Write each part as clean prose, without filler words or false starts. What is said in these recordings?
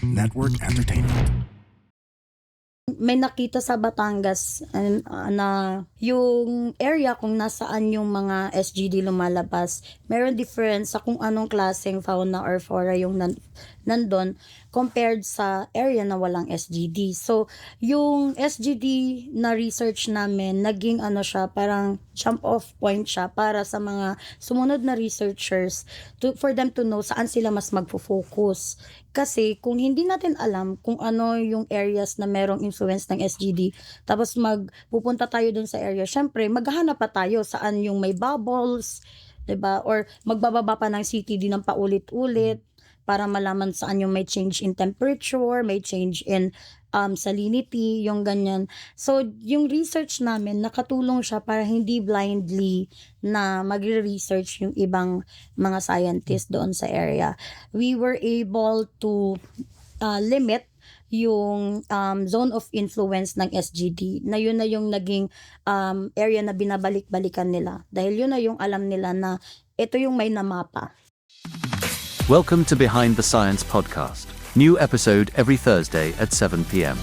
Network Entertainment. May nakita sa Batangas na yung area kung nasaan yung mga SGD lumalabas, meron difference sa kung anong klaseng fauna or flora yung nandun compared sa area na walang SGD. So, yung SGD na research namin, naging siya, parang jump off point siya para sa mga sumunod na researchers for them to know saan sila mas magfo-focus. Kasi kung hindi natin alam kung ano yung areas na merong influence ng SGD, tapos pupunta tayo dun sa area, syempre maghahanap pa tayo saan yung may bubbles, 'di ba? Or magbababa pa ng CTD ng paulit-ulit para malaman saan yung may change in temperature, may change in salinity, yung ganyan. So, yung research namin, nakatulong siya para hindi blindly na magre-research yung ibang mga scientists doon sa area. We were able to limit yung zone of influence ng SGD, na yun na yung naging area na binabalik-balikan nila. Dahil yun na yung alam nila na ito yung may namapa. Welcome to Behind the Science podcast. New episode every Thursday at 7 p.m.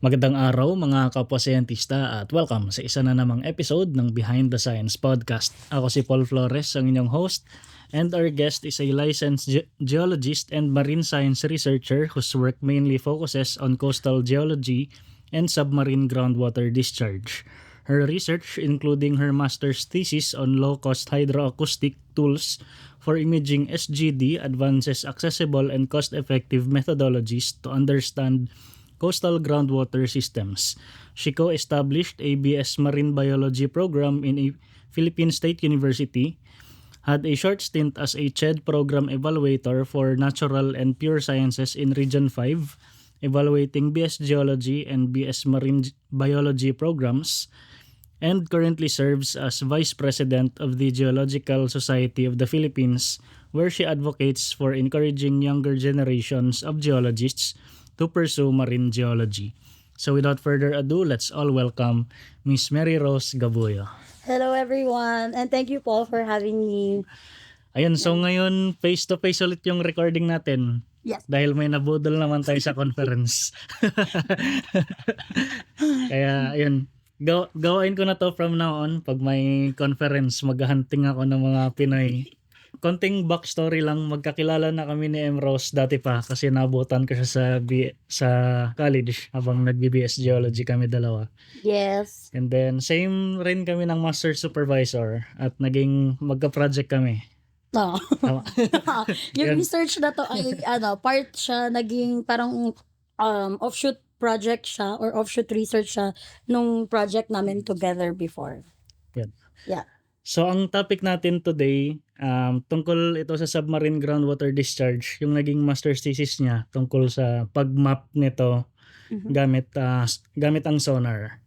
Magandang araw mga kapwa-scientista at welcome sa isa na namang episode ng Behind the Science podcast. Ako si Paul Flores, ang inyong host, and our guest is a licensed geologist and marine science researcher whose work mainly focuses on coastal geology and submarine groundwater discharge. Her research, including her master's thesis on low-cost hydroacoustic tools for imaging SGD, advances accessible and cost-effective methodologies to understand coastal groundwater systems. She co-established a BS Marine Biology program in a Philippine State University, had a short stint as a CHED program evaluator for Natural and Pure Sciences in Region 5, evaluating BS Geology and BS Marine Biology programs, and currently serves as Vice President of the Geological Society of the Philippines, where she advocates for encouraging younger generations of geologists to pursue marine geology. So without further ado, let's all welcome Miss Mary Rose Gabuyo. Hello everyone, and thank you Paul for having me. Ayun, so ngayon face-to-face ulit yung recording natin. Yes. Dahil may nabudol naman tayo sa conference. Kaya ayun, gawain ko na to from now on. Pag may conference, maghahunting ako ng mga Pinoy. Konting backstory lang, magkakilala na kami ni Rose dati pa kasi nabutan ko siya sa college habang nag-BBS Geology kami dalawa. Yes. And then same rin kami ng master supervisor at naging magka-project kami. No. Tama. Yung Yan. research na to ay part siya, naging parang offshoot project siya or offshoot research siya nung project namin together before. Yan. Yeah. So ang topic natin today, tungkol ito sa submarine groundwater discharge, yung naging master's thesis niya tungkol sa pag-map nito gamit ang sonar.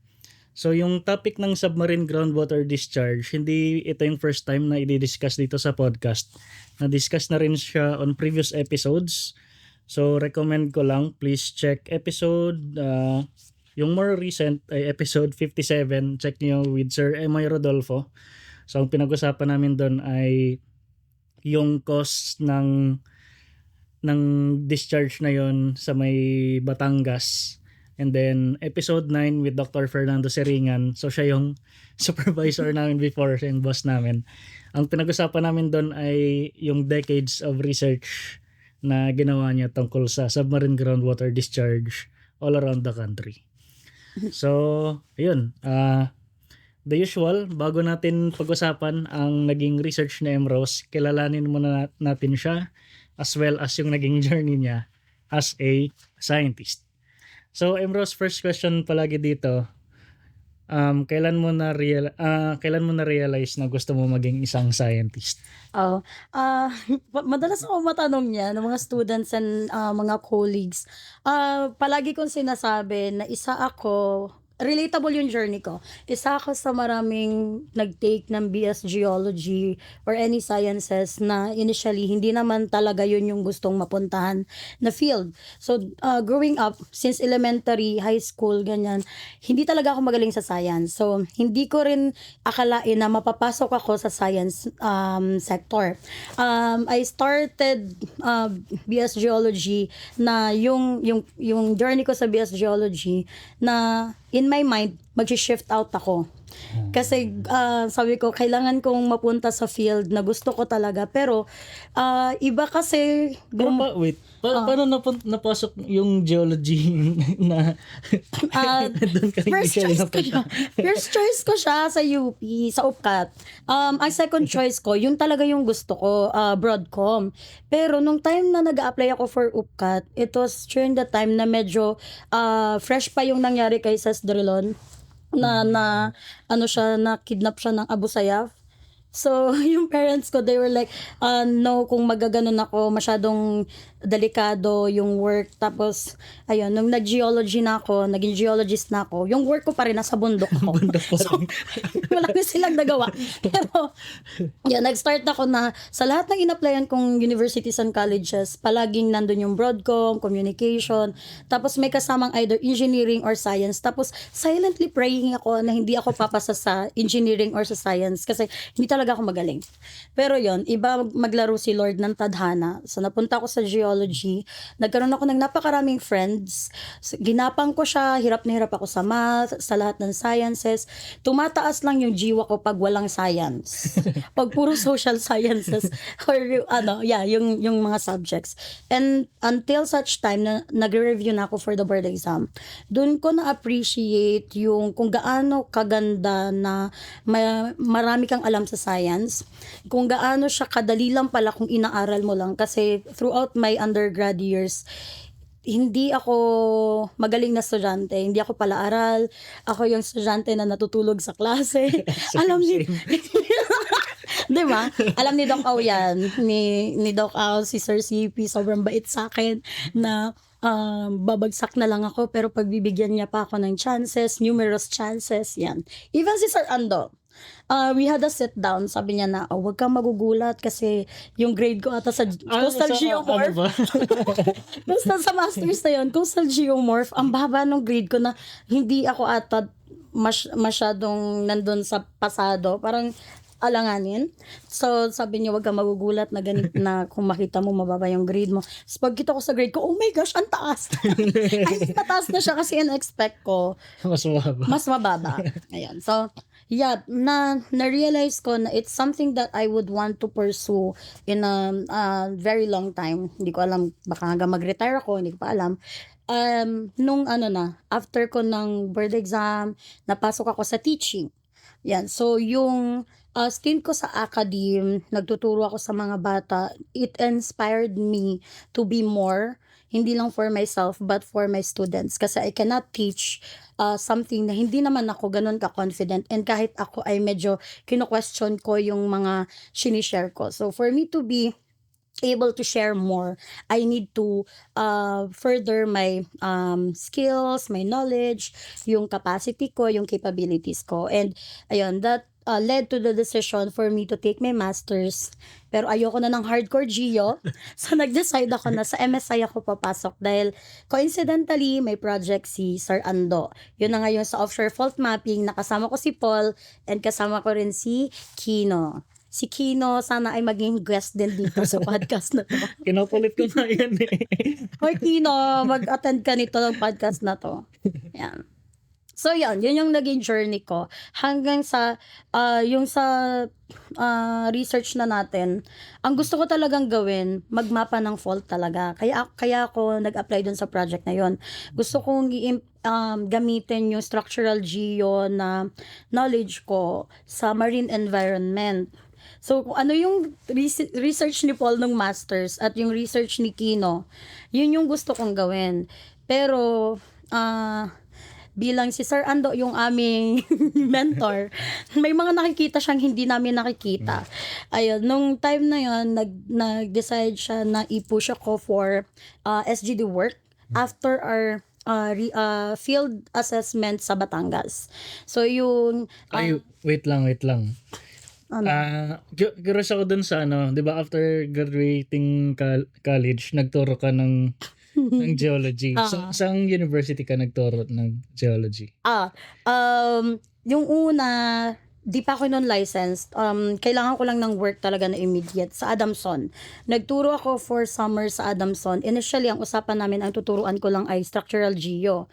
So yung topic ng submarine groundwater discharge, hindi ito yung first time na i-discuss dito sa podcast. Na-discuss na rin siya on previous episodes. So recommend ko lang, please check episode, yung more recent ay episode 57, check niyo with Sir Emoy Rodolfo. So ang pinag-usapan namin doon ay yung cost ng discharge na yon sa may Batangas. And then episode 9 with Dr. Fernando Seringan. So siya yung supervisor namin before, siya yung boss namin. Ang pinag-usapan namin doon ay yung decades of research na ginawa niya tungkol sa submarine groundwater discharge all around the country. So, ayun. The usual, bago natin pag-usapan ang naging research ni Rose, kilalanin muna natin siya as well as yung naging journey niya as a scientist. So, Rose, first question palagi dito. Kailan mo na realize na gusto mo maging isang scientist? Madalas ako matanong niya ng mga students and mga colleagues. Palagi kong sinasabi na isa ako relatable yung journey ko. Isa ako sa maraming nag-take ng BS Geology or any sciences na initially hindi naman talaga yun yung gustong mapuntahan na field. So, growing up, since elementary, high school, ganyan, hindi talaga ako magaling sa science. So, hindi ko rin akalain na mapapasok ako sa science sector. I started BS Geology na yung journey ko sa BS Geology na in my mind, mag-shift out ako. Kasi sabi ko, kailangan kong mapunta sa field na gusto ko talaga. Pero iba kasi... Pero paano napasok yung geology na doon ka First choice ko siya sa UP, sa UPCAT. Ang second choice ko, yun talaga yung gusto ko, Broadcom. Pero nung time na nag-apply ako for UPCAT, it was during the time na medyo fresh pa yung nangyari kay Ses Drilon na ano siya, na kidnap siya ng Abu Sayyaf. So, yung parents ko, they were like, no, kung magaganon ako, masyadong delikado yung work. Tapos, ayun, nung nag-geology na ako, naging geologist na ako, yung work ko pa rin nasa bundok ko. So, wala na silang nagawa. Pero, yeah, nag-start ako na sa lahat ng in-applyan kong universities and colleges, palaging nandun yung Broadcom, communication, tapos may kasamang either engineering or science. Tapos, silently praying ako na hindi ako papasa sa engineering or sa science kasi hindi talaga ako magaling. Pero yon, iba maglaro si Lord ng tadhana. So, napunta ako sa geology. Nagkaroon ako ng napakaraming friends. Ginapang ko siya, hirap na hirap ako sa math, sa lahat ng sciences. Tumataas lang yung jiwa ko pag walang science. Pag puro social sciences or yung mga subjects. And until such time na nag-review na ako for the board exam, dun ko na-appreciate yung kung gaano kaganda na marami kang alam sa science, kung gaano siya kadali lang pala kung inaaral mo lang. Kasi throughout my undergrad years, hindi ako magaling na estudyante, hindi ako pala-aral, ako yung estudyante na natutulog sa klase. Alam ni di ba? Alam ni Doc Au yan, ni Doc Au, si Sir CP, sobrang bait sa akin na babagsak na lang ako pero pagbibigyan niya pa ako ng chances, numerous chances, yan. Even si Sir Ando, we had a sit down, sabi niya na, huwag kang magugulat kasi yung grade ko ata sa Coastal Geomorph. Basta sa masters na yun, Coastal Geomorph, ang baba ng grade ko na hindi ako ata masyadong nandun sa pasado. Parang alanganin. So, sabi niya, wag kang magugulat na ganit na kung makita mo mababa yung grade mo. So, pagkita ko sa grade ko, oh my gosh, ang taas. Ay, mataas na siya kasi in-expect ko. Mas mababa. Ayan. So, yeah, na-realize ko na it's something that I would want to pursue in a very long time. Hindi ko alam, baka hanggang mag-retire ako, hindi ko pa alam. Nung after ko ng board exam, napasok ako sa teaching. Yan. So, yung stint ko sa academe, nagtuturo ako sa mga bata, it inspired me to be more, hindi lang for myself, but for my students. Kasi I cannot teach something na hindi naman ako ganun ka-confident. And kahit ako ay medyo kino-question ko yung mga sinishare ko. So, for me to be able to share more, I need to further my skills, my knowledge, yung capacity ko, yung capabilities ko. And ayun, that led to the decision for me to take my master's. Pero ayoko na ng hardcore geo. So nag-decide ako na sa MSI ako papasok dahil coincidentally may project si Sir Ando. Yun na ngayon sa offshore fault mapping, nakasama ko si Paul and kasama ko rin si Kino. Si Kino, sana ay maging guest din dito sa podcast na to. Kinukulit ko na yan eh. Hoy Kino, mag-attend ka nito ng podcast na to. Yan. So yun yung naging journey ko. Hanggang sa, yung sa research na natin, ang gusto ko talagang gawin, magmapa ng fault talaga. Kaya ako nag-apply dun sa project na yun. Gusto kong gamitin yung structural geo na knowledge ko sa marine environment. So, kung ano yung research ni Paul ng masters at yung research ni Kino, yun yung gusto kong gawin. Pero, bilang si Sir Ando yung aming mentor, may mga nakikita siyang hindi namin nakikita. Ayun, nung time na yun, nag-decide siya na i-push ako for SGD work after our field assessment sa Batangas. So yung Ay, wait lang. ano, Curious ako dun sa ano, 'di ba after graduating college, nagturo ka ng geology. Saan university ka nagturo ng geology? yung una, di pa ako nun licensed. Kailangan ko lang ng work talaga na immediate sa Adamson. Nagturo ako for summer sa Adamson. Initially, ang usapan namin, ang tuturuan ko lang ay structural geo.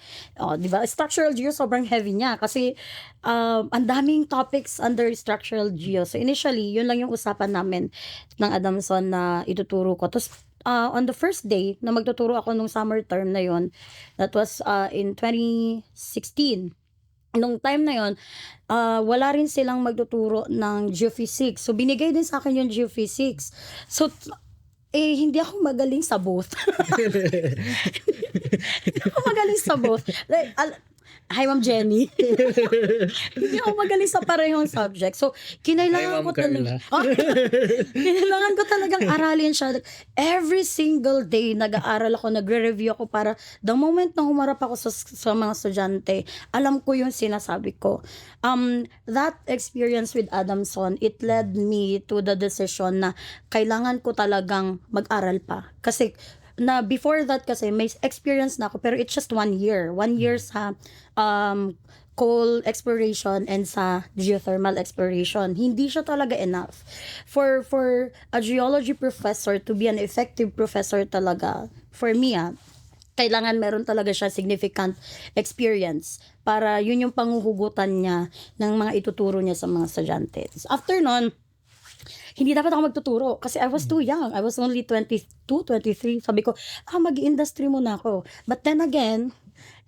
Di ba? Structural geo, sobrang heavy niya kasi ang daming topics under structural geo. So initially, yun lang yung usapan namin ng Adamson na ituturo ko. Tapos, on the first day na magtuturo ako nung summer term na yon, that was in 2016. Nung time na yon, wala rin silang magtuturo ng geophysics. So, binigay din sa akin yung geophysics. So, hindi ako magaling sa both. Hindi ako magaling sa both. Like, hi, Ma'am Jenny. Hindi ako magaling sa parehong subject. So, kinailangan ko talaga. Kinailangan ko talagang aralin siya. Every single day, nag-aaral ako, nagre-review ako para the moment na humarap ako sa mga estudyante, alam ko yung sinasabi ko. That experience with Adamson, it led me to the decision na kailangan ko talagang mag-aral pa. Kasi, na before that kasi may experience na ako pero it's just 1 year. 1 year sa coal exploration and sa geothermal exploration. Hindi siya talaga enough. For a geology professor to be an effective professor talaga, for me kailangan meron talaga siya significant experience para yun yung panguhugutan niya ng mga ituturo niya sa mga estudyante. After nun, hindi dapat ako magtuturo kasi I was too young. I was only 22, 23. Sabi ko, mag-industry muna ako. But then again,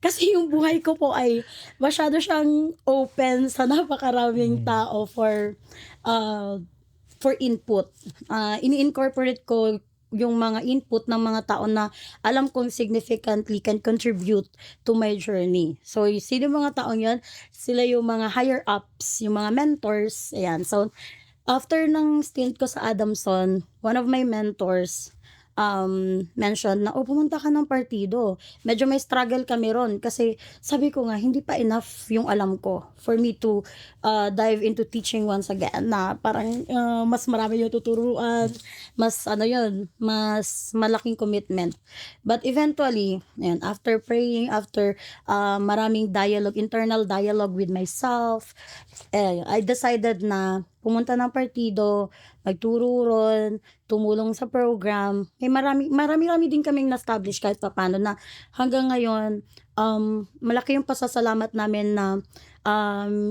kasi yung buhay ko po ay masyado siyang open sa napakaraming tao for input. Ini-incorporate ko yung mga input ng mga tao na alam kong significantly can contribute to my journey. So, sino yung mga taong yan? Sila yung mga higher ups, yung mga mentors. Ayan. So, after ng stint ko sa Adamson, one of my mentors mentioned na, pumunta ka ng partido. Medyo may struggle kami ron kasi sabi ko nga, hindi pa enough yung alam ko for me to dive into teaching once again na parang mas marami yung tuturuan, mas mas malaking commitment. But eventually, after praying, after maraming dialogue, internal dialogue with myself, I decided na pumunta ng partido, magturo ron, tumulong sa program. Marami din kaming na-establish kahit paano na hanggang ngayon, malaki yung pasasalamat namin na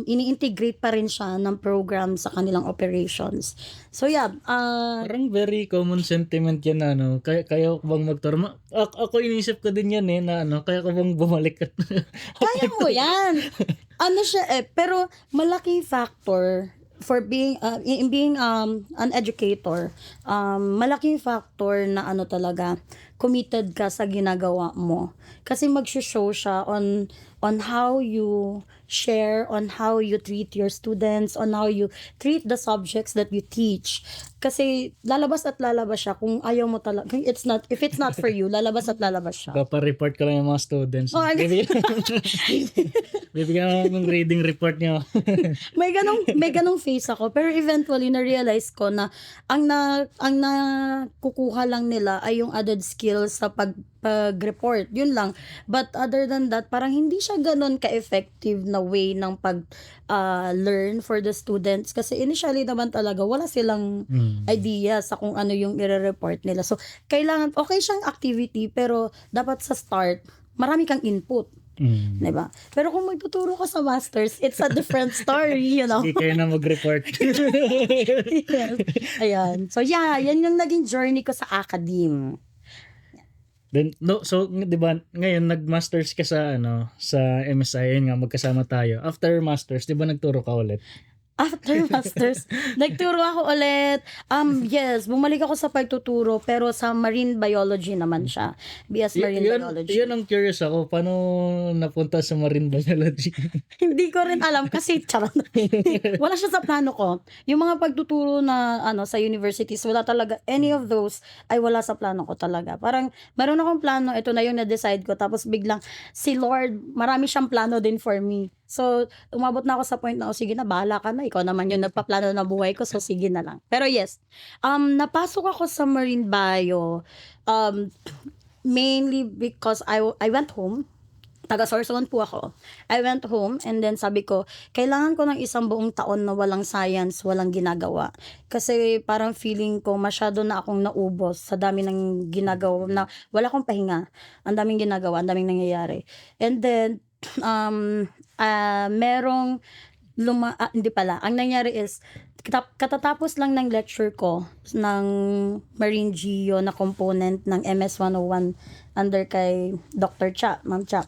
ini-integrate pa rin siya ng program sa kanilang operations. So yeah, Parang very common sentiment yan na kaya ko bang magturo? Ako iniisip ko din yan na kaya ko bang bumalik at kaya mo yan. Siya pero malaking factor for being an educator, malaking factor na talaga committed ka sa ginagawa mo kasi mag-show siya on how you share, on how you treat your students, on how you treat the subjects that you teach. Kasi lalabas siya kung ayaw mo talaga. If it's not for you, lalabas siya. Papa-report ko lang yung mga students. Bibigyan ako ng grading report niyo. may ganong face ako. Pero eventually, na-realize ko na ang nakukuha lang nila ay yung added skills sa pag-report. Yun lang. But other than that, parang hindi siya ganon ka-effective na way ng pag-learn for the students. Kasi initially naman talaga, wala silang idea sa kung ano yung i-report nila. So, kailangan, okay siyang activity, pero dapat sa start, marami kang input. Diba? Pero kung magtuturo ka sa masters, it's a different story, Hindi kayo na mag-report. Yes. Ayan. So, yeah, yan yung naging journey ko sa academe. Then so 'di ba ngayon nag-masters ka sa sa MSI, yun nga magkasama tayo. After masters, 'di ba nagturo ka ulit? After masters, nagturo ako ulit. Yes, bumalik ako sa pagtuturo pero sa marine biology naman siya. BS Marine Biology. Yun ang curious ako. Paano napunta sa marine biology? Hindi ko rin alam kasi charot. Wala siya sa plano ko. Yung mga pagtuturo na sa universities, wala talaga any of those ay wala sa plano ko talaga. Parang meron akong plano, ito na yung na-decide ko tapos biglang si Lord, marami siyang plano din for me. So, umabot na ako sa point na, sige na, bahala ka na. Ikaw naman yung nagpaplano na buhay ko, so sige na lang. Pero yes, napasok ako sa marine bio, mainly because I went home. Taga Sorsogon po ako. I went home and then sabi ko, kailangan ko ng isang buong taon na walang science, walang ginagawa. Kasi parang feeling ko masyado na akong naubos sa dami ng ginagawa na wala akong pahinga. Ang daming ginagawa, ang daming nangyayari. And then, merong hindi pala. Ang nangyari is, katatapos lang ng lecture ko ng Marine Geo na component ng MS 101 under kay Dr. Cha, Ma'am Cha.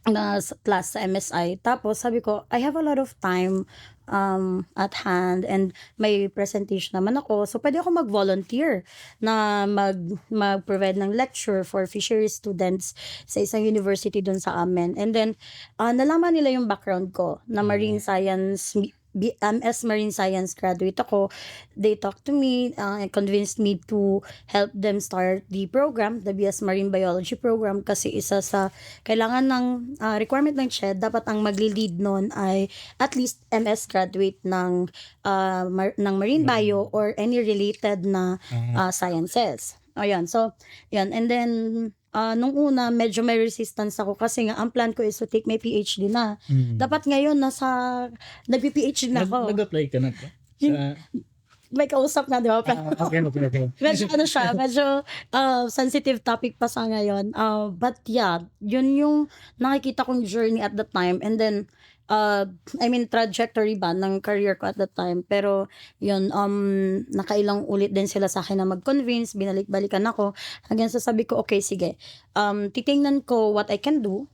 Na class sa MSI. Tapos sabi ko, I have a lot of time at hand and may presentation naman ako. So pwede ako mag-volunteer na mag-provide ng lecture for fisheries students sa isang university dun sa amin. And then nalaman nila yung background ko na marine science, MS Marine Science graduate ako. They talked to me and convinced me to help them start the program, the BS Marine Biology program, kasi isa sa kailangan ng requirement ng CHED, dapat ang magli-lead nun ay at least MS graduate ng Marine Bio or any related na sciences. Ayan, so, yan. And then, nung una, medyo may resistance ako kasi nga, ang plan ko is to take my PhD na. Dapat ngayon, nagpi-PhD na ako. Nag-apply ka na ba? Sa... May kausap na, di ba? Okay. Medyo medyo sensitive topic pa sa ngayon. But yeah, yun yung nakikita kong journey at the time. And then, trajectory ba ng career ko at that time. Pero, yun, nakailang ulit din sila sa akin na mag-convince, binalik-balikan ako. Hanggang sabi ko, okay, sige. Titingnan ko what I can do.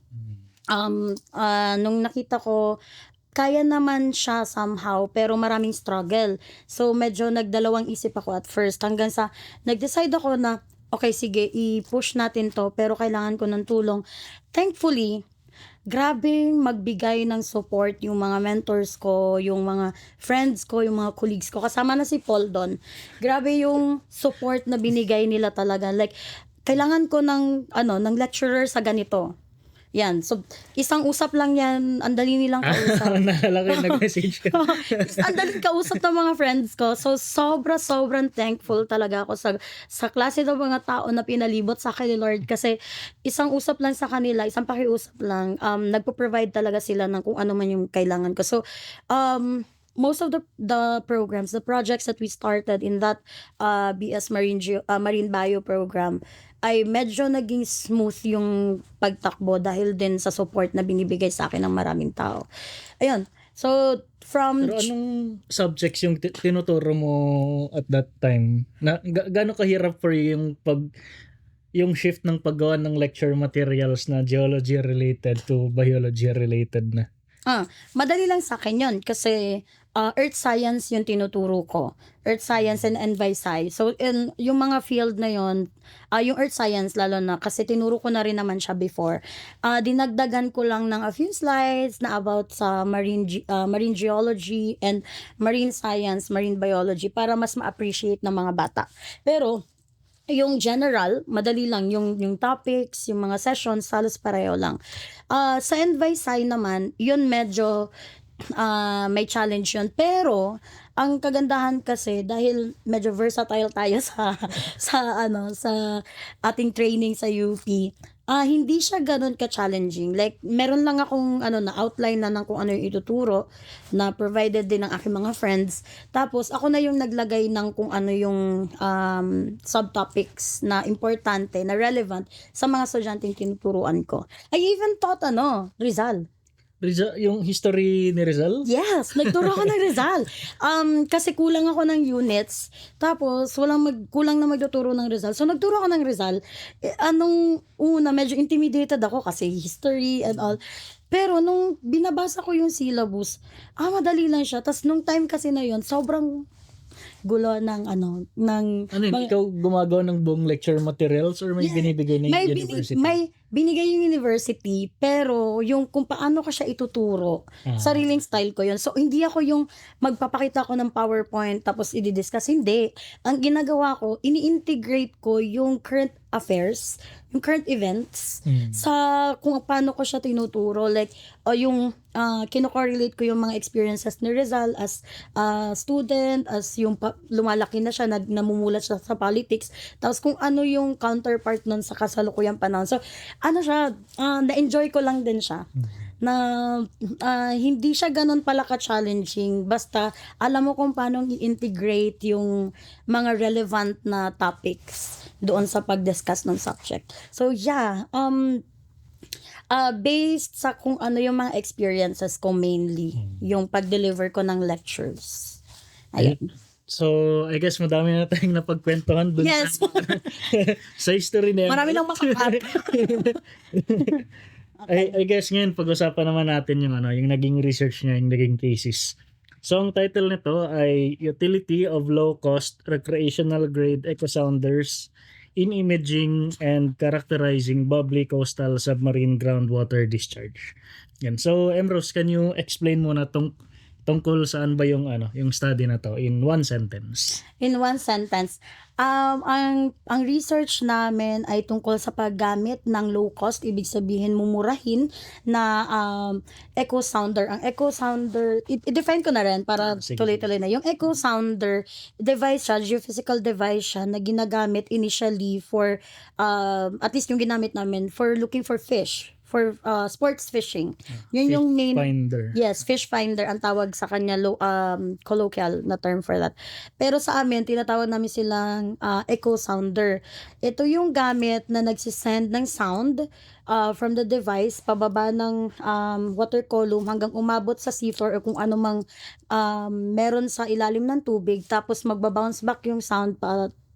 Nung nakita ko, kaya naman siya somehow, pero maraming struggle. So, medyo nagdalawang isip ako at first. Hanggang sa, nag-decide ako na, okay, sige, i-push natin to, pero kailangan ko ng tulong. Thankfully, grabe magbigay ng support yung mga mentors ko, yung mga friends ko, yung mga colleagues ko. Kasama na si Paul doon. Grabe yung support na binigay nila talaga. Like, kailangan ko ng lecturer sa ganito. Yan. So, isang usap lang yan. Ang dali nilang kausap. Naalala ko yung nag-message ka. Ang daling kausap ng mga friends ko. So, sobrang thankful talaga ako sa klase ng mga tao na pinalibot sa akin ni Lord. Kasi, isang usap lang sa kanila, isang pakiusap lang, nagpo-provide talaga sila ng kung ano man yung kailangan ko. So, most of the programs, the projects that we started in that BS Marine Bio program, ay medyo naging smooth yung pagtakbo dahil din sa support na binibigay sa akin ng maraming tao. Ayun. So, Pero anong subjects yung tinuturo mo at that time? Gaano kahirap for you yung shift ng paggawa ng lecture materials na geology related to biology related na? Madali lang sa akin yun kasi earth science yung tinuturo ko. Earth science and Envi-Sci. So, yung mga field na yun, yung earth science lalo na kasi tinuro ko na rin naman siya before. Dinagdagan ko lang ng a few slides na about sa marine geology and marine science, marine biology para mas ma-appreciate ng mga bata. Pero, yung general, madali lang. Yung topics, yung mga sessions, halos pareho lang. Sa Envi-Sci naman, yun medyo may challenge yun. Pero, ang kagandahan kasi, dahil medyo versatile tayo sa ating training sa UP, hindi siya ganun ka-challenging. Like, meron lang akong na outline na ng kung ano yung ituturo na provided din ng aking mga friends. Tapos, ako na yung naglagay ng kung ano yung subtopics na importante, na relevant sa mga estudyanteng tinuturuan ko. I even taught Rizal. Yung history ni Rizal? Yes, nagturo ako ng Rizal. Kasi kulang ako ng units. Tapos, kulang na magtuturo ng Rizal. So, nagturo ako ng Rizal. Anong una, medyo intimidated ako kasi history and all. Pero nung binabasa ko yung syllabus, madali lang siya. Tas nung time kasi na yun, sobrang gulo ng Ano yun, mga ikaw gumagawa ng buong lecture materials or may Yeah. binibigay na may yung bini- university? may binigay yung university, pero yung kung paano ko siya ituturo, sariling style ko yun. So, hindi ako yung magpapakita ko ng PowerPoint tapos i-discuss. Hindi. Ang ginagawa ko, ini-integrate ko yung current affairs, yung current events, sa kung paano ko siya tinuturo. Like, yung kino-correlate ko yung mga experiences ni Rizal as student, as yung lumalaki na siya, namumulat siya sa politics. Tapos kung ano yung counterpart nun sa kasalukuyang panahon. So, siya, na-enjoy ko lang din siya. Na hindi siya ganun pala ka-challenging. Basta, alam mo kung paano i-integrate yung mga relevant na topics doon sa pag-discuss ng subject. So, yeah, based sa kung ano yung mga experiences ko mainly, yung pag-deliver ko ng lectures. Ayun. So, I guess madami na tayong napagkwentuhan dun Yes. sa history na yan. Marami lang makakat. I guess ngayon pag-usapan naman natin yung yung naging research niya, yung naging thesis. So, ang title nito ay Utility of Low-Cost Recreational Grade Echo Sounders in Imaging and Characterizing Bubbly Coastal Submarine Groundwater Discharge. Yan. So, Emrose, can you explain muna tungkol saan ba yung yung study na to in one sentence? In one sentence, ang research namin ay tungkol sa paggamit ng low cost, ibig sabihin mumurahin na echo sounder. Ang echo sounder, i-define ko na rin para Sige. tuloy-tuloy na. Yung echo sounder device siya, geophysical device siya na ginagamit initially for, at least yung ginamit namin, for looking for fish, for sports fishing. Yun yung main Finder. Yes, fish finder ang tawag sa kanya, colloquial na term for that. Pero sa amin, tinatawag namin silang echo sounder. Ito yung gamit na nagsisend ng sound from the device pababa ng water column hanggang umabot sa seafloor o kung ano mang meron sa ilalim ng tubig, tapos magbabounce back yung sound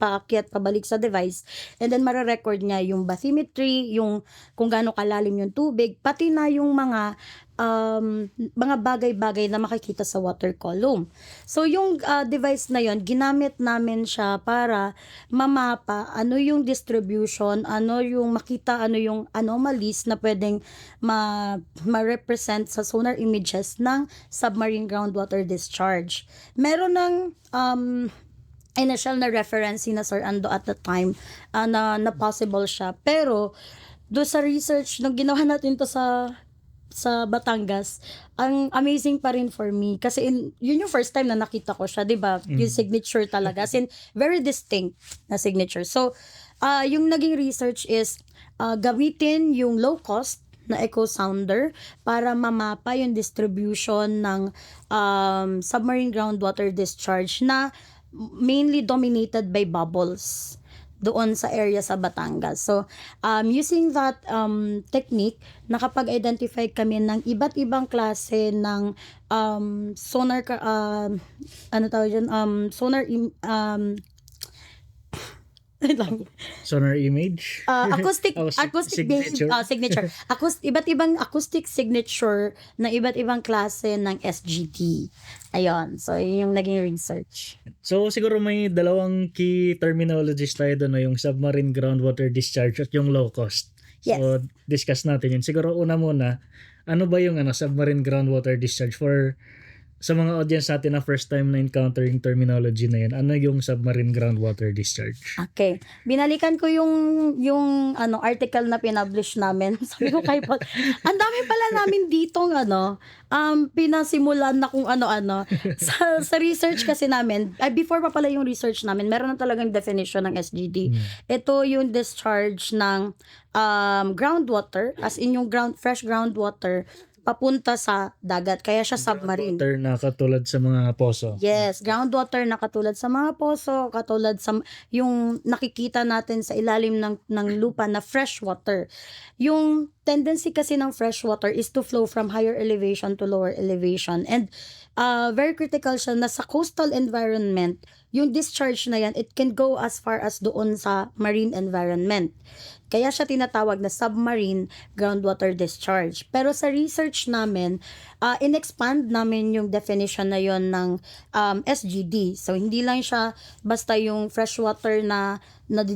paakyat pabalik sa device, and then mare-record niya yung bathymetry, yung kung gaano kalalim yung tubig, pati na yung mga bagay-bagay na makikita sa water column. So yung device na yon, ginamit namin siya para mamapa ano yung distribution, ano yung makita, ano yung anomalies na pwedeng ma-represent sa sonar images ng submarine groundwater discharge. Meron ng initial na reference na Sir Ando at the time na possible siya. Pero do sa research nung ginawa natin to sa Batangas, ang amazing pa rin for me kasi yun yung first time na nakita ko siya, 'di ba? Yung signature talaga, as in very distinct na signature. So yung naging research is gamitin yung low cost na echo sounder para mamapa yung distribution ng submarine groundwater discharge na mainly dominated by bubbles doon sa area sa Batangas. So, using that technique, nakapag-identify kami ng iba't ibang klase ng sonar, Sonar image? acoustic Signature. signature. Iba't ibang acoustic signature ng iba't ibang klase ng SGT. Ayun. So, yun yung naging research. So siguro may dalawang key terminologies tayo doon, yung submarine groundwater discharge at yung low cost. Yes. So discuss natin yun. Siguro una muna, ano ba yung submarine groundwater discharge for sa mga audience natin na first time na encountering terminology na yun? Ano yung submarine groundwater discharge? Okay. Binalikan ko yung article na pinublish namin. Sabi ko kay Paul, ang dami pala namin ditong pinasimulan na kung ano-ano. Sa research kasi namin, before pa pala yung research namin, meron na talagang definition ng SGD. Ito yung discharge ng groundwater, as in yung fresh groundwater, papunta sa dagat. Kaya siya submarine. Water na katulad sa mga poso. Yes, groundwater na katulad sa mga poso, katulad sa yung nakikita natin sa ilalim ng lupa na fresh water. Yung tendency kasi ng freshwater is to flow from higher elevation to lower elevation. And very critical siya na sa coastal environment, yung discharge na yan, it can go as far as doon sa marine environment. Kaya siya tinatawag na submarine groundwater discharge. Pero sa research namin, in-expand namin yung definition na yon ng SGD. So, hindi lang siya basta yung freshwater na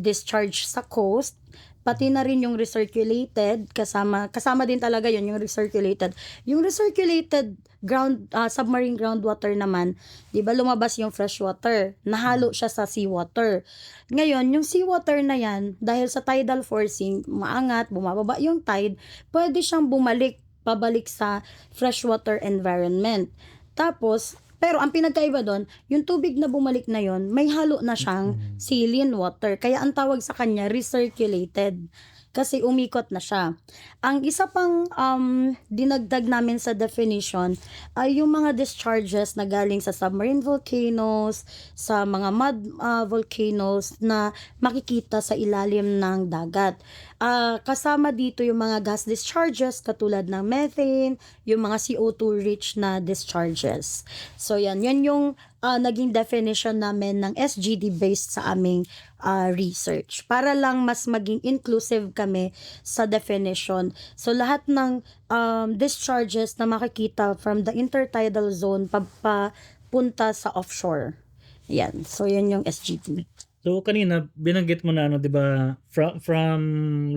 discharge sa coast, pati na rin yung recirculated, kasama din talaga yun, yung recirculated. Yung recirculated submarine groundwater naman, 'di ba lumabas yung freshwater, nahalo siya sa seawater. Ngayon, yung seawater na yan, dahil sa tidal forcing, maangat, bumababa yung tide, pwede siyang pabalik sa freshwater environment. Tapos, pero ang pinagkaiba doon, yung tubig na bumalik na yon, may halo na siyang saline water. Kaya ang tawag sa kanya, recirculated. Kasi umikot na siya. Ang isa pang dinagdag namin sa definition ay yung mga discharges na galing sa submarine volcanoes, sa mga mud volcanoes na makikita sa ilalim ng dagat. Kasama dito yung mga gas discharges katulad ng methane, yung mga CO2 rich na discharges. So yan yung naging definition namin ng SGD based sa aming research. Para lang mas maging inclusive kami sa definition. So lahat ng discharges na makikita from the intertidal zone papunta sa offshore. Yan. So yan yung SGD. So kanina binanggit mo na 'di ba, from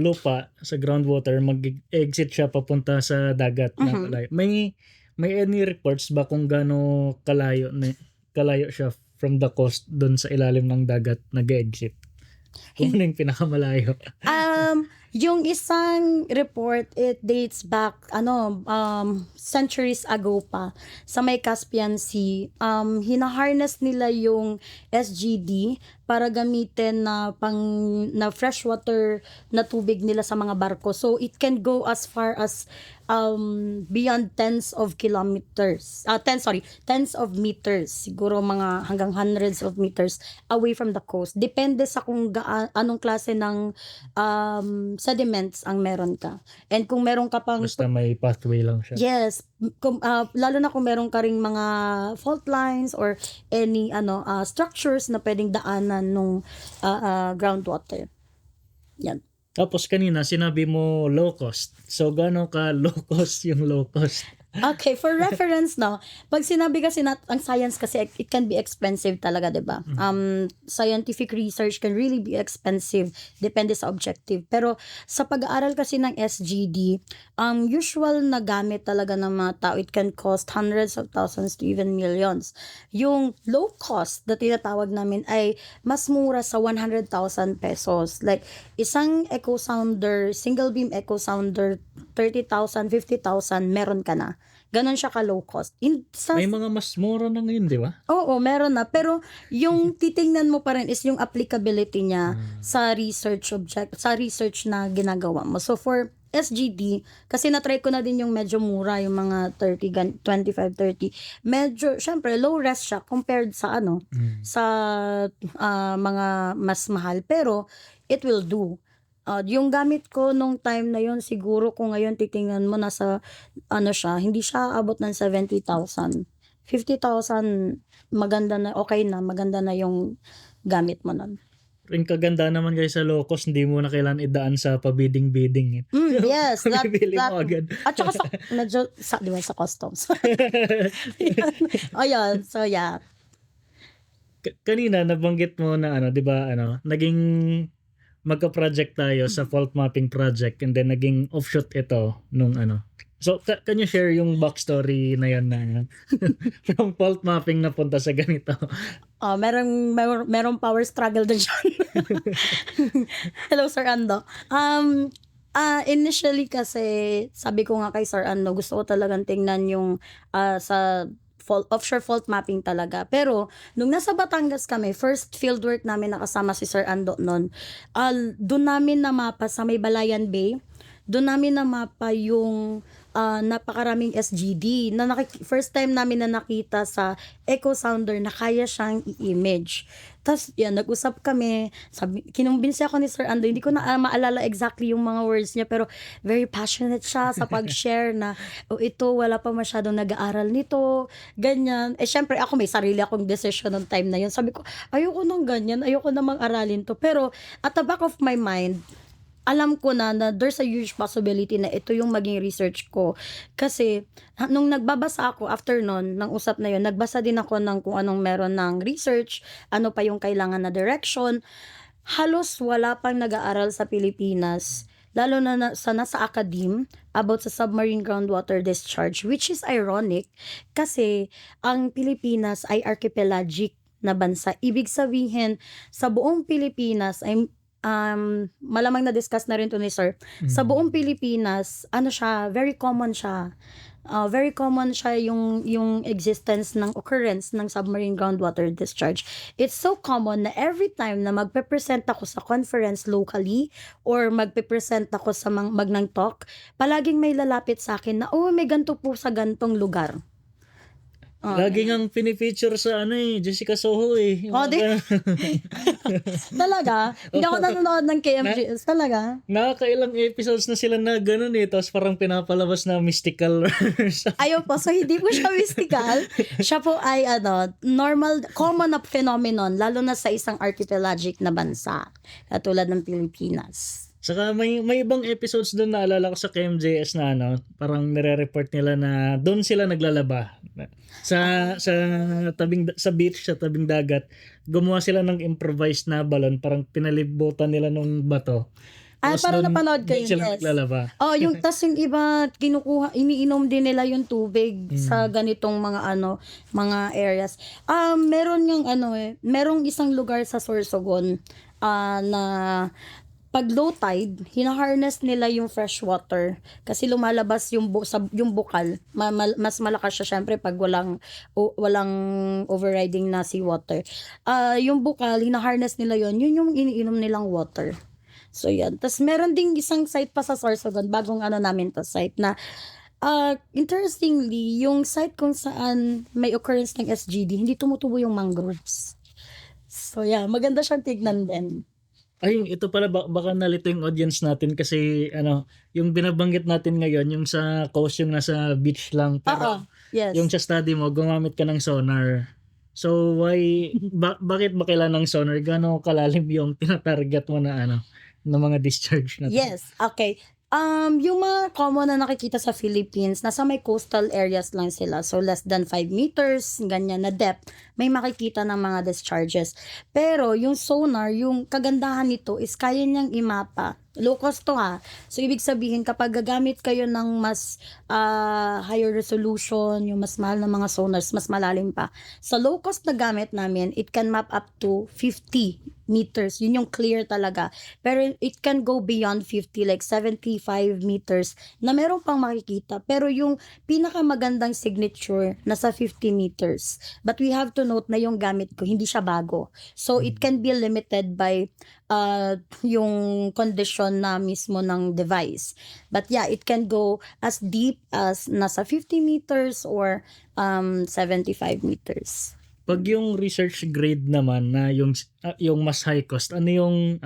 lupa sa groundwater mag-exit siya papunta sa dagat na kalayo. May any reports ba kung gaano kalayo siya from the coast doon sa ilalim ng dagat nag-exit? Kung ano yung pinakamalayo? Yung isang report, it dates back centuries ago pa sa may Caspian Sea. Hinaharness nila yung SGD para gamitin na freshwater na tubig nila sa mga barko. So it can go as far as beyond tens of meters. Siguro mga hanggang hundreds of meters away from the coast. Depende sa kung anong klase ng sediments ang meron ka. And kung meron ka pang... Basta may pathway lang siya. Yes. Lalo na kung meron ka ring mga fault lines or any structures na pwedeng daanan nung groundwater. Yan. Tapos kanina sinabi mo low cost. So gaano ka low cost yung low cost? Okay, for reference pag sinabi kasi ang science kasi it can be expensive talaga, 'di ba? Scientific research can really be expensive, depende sa objective. Pero sa pag-aaral kasi ng SGD, usual na gamit talaga ng mga tao, it can cost hundreds of thousands to even millions. Yung low cost na tinatawag namin ay mas mura sa 100,000 pesos. Like isang echo sounder, single beam echo sounder, 30,000, 50,000 meron ka na. Ganon siya ka low cost. May mga mas mura na ngayon, di ba? Oo, meron na. Pero yung titingnan mo pa rin is yung applicability niya sa research na ginagawa mo. So for SGD, kasi na-try ko na din yung medyo mura, yung mga 25, 30. Medyo, syempre, low res siya compared sa sa mga mas mahal. Pero it will do. Yung gamit ko nung time na yon, siguro kung ngayon titingnan mo nasa siya, hindi siya abot ng 70,000. 50,000 maganda na, maganda na yung gamit mo nun. Ring kaganda naman guys sa low cost, hindi mo na kailangan idaan sa pabidding-bidding. Yes, Bibili mo agad. At saka medyo di ba, sa customs. Ayun, so yeah. Kanina nabanggit mo na di ba, naging magka-project tayo sa fault mapping project and then naging offshoot ito nung So, can you share yung backstory na yan na from fault mapping na punta sa ganito? Merong power struggle din siya. Hello, Sir Ando. Initially kasi, sabi ko nga kay Sir Ando, gusto ko talagang tingnan yung sa offshore fault mapping talaga. Pero, nung nasa Batangas kami, first fieldwork namin nakasama si Sir Ando noon, doon namin namapa sa may Balayan Bay, doon namin namapa yung napakaraming SGD na first time namin na nakita sa echo sounder na kaya siyang i-image. Tas yan, nag-usap kami, sabi, kinumbinsi ako ni Sir Ando, hindi ko na maalala exactly yung mga words niya, pero very passionate siya sa pag-share na, ito, wala pa masyadong nag-aaral nito, ganyan. Syempre ako may sarili akong decision ng time na yun. Sabi ko, ayoko nang ganyan, ayoko namang aralin to. Pero at the back of my mind, alam ko na there's a huge possibility na ito yung maging research ko. Kasi, nung nagbabasa ako, after nun, ng usap na yun, nagbasa din ako ng kung anong meron ng research, ano pa yung kailangan na direction. Halos wala pang nag-aaral sa Pilipinas, lalo na sa nasa academe, about sa submarine groundwater discharge, which is ironic, kasi ang Pilipinas ay archipelagic na bansa. Ibig sabihin, sa buong Pilipinas ay malamang na-discuss na rin to ni Sir. Sa buong Pilipinas, ano siya, very common siya. Very common siya yung existence ng occurrence ng submarine groundwater discharge. It's so common na every time na magpe-present ako sa conference locally or magpe-present ako sa magnang talk, palaging may lalapit sa akin na, may ganito po sa gantong lugar. Lagi ngang pinipicture sa Jessica Soho Yung Talaga? Hindi ako nanonood ng KMGS. Talaga? Nakakailang episodes na sila na ganun tapos parang pinapalabas na mystical. Ayun po, so hindi po siya mystical. Siya po ay normal, common na phenomenon, lalo na sa isang archipelagic na bansa, katulad ng Pilipinas. Saka may ibang episodes doon na alala ko sa KMJS na parang nire-report nila na doon sila naglalaba. Sa beach sa tabing dagat, gumawa sila ng improvised na balon, parang pinalibutan nila ng bato. Parang napanood ko yun, sila yes. naglalaba. Tas yung iba, iniinom din nila yung tubig sa ganitong mga areas. Meron yung merong isang lugar sa Sorsogon, na pag low tide, hina-harness nila yung fresh water kasi lumalabas yung bukal. Mas malakas siya syempre pag walang overriding na seawater. Yung bukal, hina-harness nila yun yung iniinom nilang water. So yan. Tas meron ding isang site pa sa Sorsogon, bagong namin to site na interestingly, yung site kung saan may occurrence ng SGD, hindi tumutubo yung mangroves. So yeah, maganda siyang tignan din. Ay, ito pala baka nalito yung audience natin kasi yung binabanggit natin ngayon, yung sa coast, yung nasa beach lang, pero yes. yung sa study mo, gumamit ka ng sonar. So why bakit ba kailangan ng sonar? Gaano kalalim yung tinatarget mo na mga discharge na to? Yes, okay. Yung mga common na nakikita sa Philippines, nasa may coastal areas lang sila. So, less than 5 meters, ganyan na depth, may makikita ng mga discharges. Pero, yung sonar, yung kagandahan nito is kaya niyang imapa. Low cost to So, ibig sabihin, kapag gagamit kayo ng mas higher resolution, yung mas mahal na mga sonars, mas malalim pa. Sa low cost na gamit namin, it can map up to 50 meters. Yun yung clear talaga. Pero it can go beyond 50, like 75 meters, na meron pang makikita. Pero yung pinakamagandang signature, nasa 50 meters. But we have to note na yung gamit ko, hindi siya bago. So, it can be limited by yung condition na mismo ng device. But yeah, it can go as deep as nasa 50 meters or 75 meters. Pag yung research grade naman na yung mas high cost, anong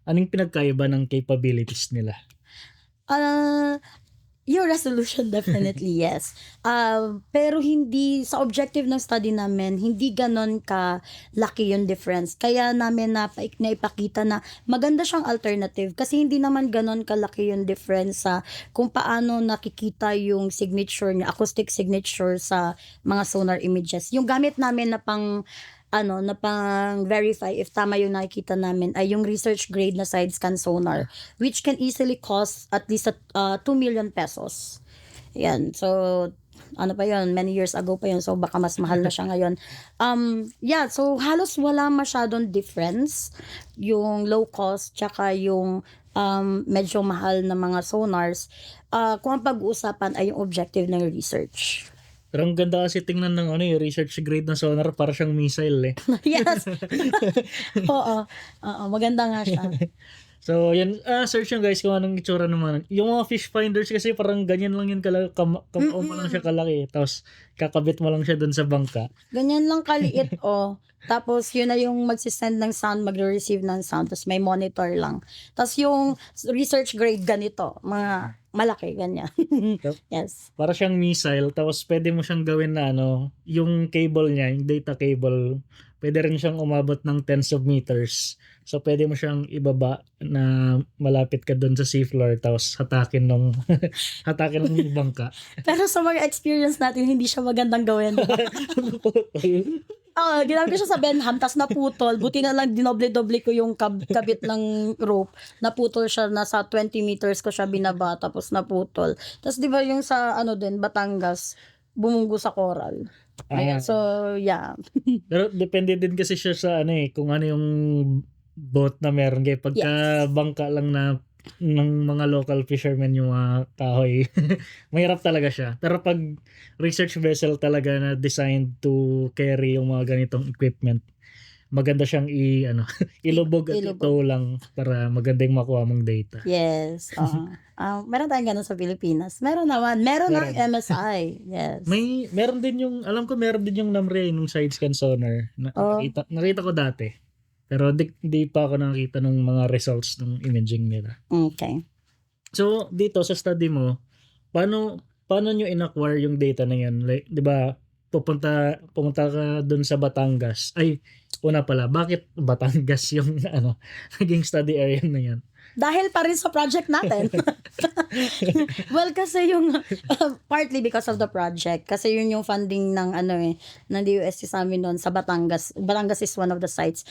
pinagkaiba ng capabilities nila? Your resolution definitely yes. Pero hindi sa objective ng study namin, hindi ganon ka laki yung difference. Kaya namin naipakita na maganda siyang alternative kasi hindi naman ganon kalaki yung difference sa kung paano nakikita yung signature niya, acoustic signature sa mga sonar images. Yung gamit namin na pang verify if tama yung nakikita namin ay yung research grade na side scan sonar, which can easily cost at least 2 million pesos. Yan. So, pa yun, many years ago pa yun, so baka mas mahal na siya ngayon. So halos wala masyadong difference yung low cost tsaka yung medyo mahal na mga sonars kung ang pag-uusapan ay yung objective ng research. Pero ang ganda kasi tingnan ng yung research grade na sonar, para siyang missile Yes. Oo, maganda nga siya. So, yan, search nyo guys kung anong itsura naman. Yung mga fish finders kasi parang ganyan lang yun kalaki, kamao mo lang siya kalaki. Tapos, kakabit mo lang siya dun sa bangka. Ganyan lang kaliit, oh. Tapos, yun na yung magsisend ng sound, magre-receive ng sound. Tapos, may monitor lang. Tapos, yung research grade ganito, mga malaki, ganyan. Yes. Para siyang missile. Tapos, pwede mo siyang gawin na yung cable niya, yung data cable, pwede rin siyang umabot ng tens of meters. So, pwede mo siyang ibaba na malapit ka dun sa seafloor tapos hatakin ng hatakin ng bangka. Pero sa mga experience natin, hindi siya magandang gawin. Ginamit ko siya sa Benham, tapos naputol. Buti na lang dinoble-doble ko yung kabit ng rope. Naputol siya, nasa 20 meters ko siya binaba, tapos naputol. Tapos di ba yung sa Batangas, bumunggo sa coral. Ayan, so yeah. Pero depende din kasi siya sa kung ano yung boat na meron. Kaya pagka bangka lang na ng mga local fishermen yung mga kahoy, mahirap talaga siya. Pero pag research vessel talaga na designed to carry yung mga ganitong equipment, maganda siyang ilubog at ito lang para maganda yung makuha mong data. Yes. Meron tayong ganun sa Pilipinas. Meron naman. Meron ng MSI. Yes. Meron din yung, alam ko meron din yung NAMRE nung side scan sonar. Nakita ko dati. Pero di pa ako nakita ng mga results ng imaging nila. Okay. So, dito sa study mo, paano nyo in-acquire yung data na yan? Like, di ba, pumunta ka dun sa Batangas. Ay, una pala, bakit Batangas yung naging study area na yan? Dahil pa rin sa project natin. Well, kasi yung partly because of the project. Kasi yun yung funding ng ng DOST sa amin noon sa Batangas. Batangas is one of the sites.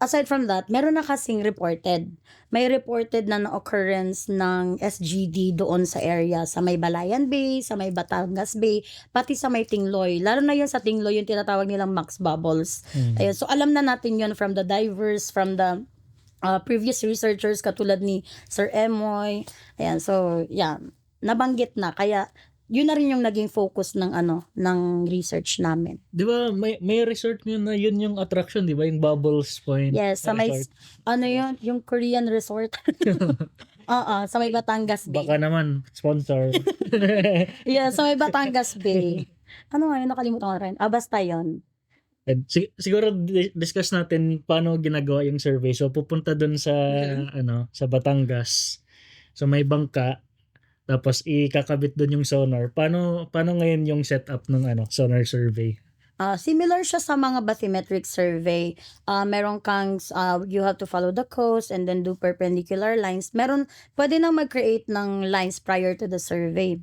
Aside from that, meron na kasing reported. May reported na occurrence ng SGD doon sa area, sa may Balayan Bay, sa may Batangas Bay, pati sa may Tingloy. Lalo na yun sa Tingloy, yung tinatawag nilang max bubbles. Ayun, so alam na natin yun from the divers, from the previous researchers katulad ni Sir Emoy. Ayan, so yeah, nabanggit na. Kaya yun na rin yung naging focus ng ng research namin. Di ba may resort yun na yun yung attraction, di ba? Yung Bubbles Point. Yes, sa may yun, yung Korean resort. Sa may Batangas Bay. Baka naman sponsor. Yeah, sa may Batangas Bay. Ano nga yun, nakalimutan ko rin. Basta yun. And siguro discuss natin paano ginagawa yung survey. So pupunta dun sa sa Batangas. So may bangka, tapos ikakabit doon yung sonar. Paano ngayon yung setup ng sonar survey? Similar siya sa mga bathymetric survey. Meron kang, you have to follow the coast and then do perpendicular lines. Pwede nang mag-create ng lines prior to the survey.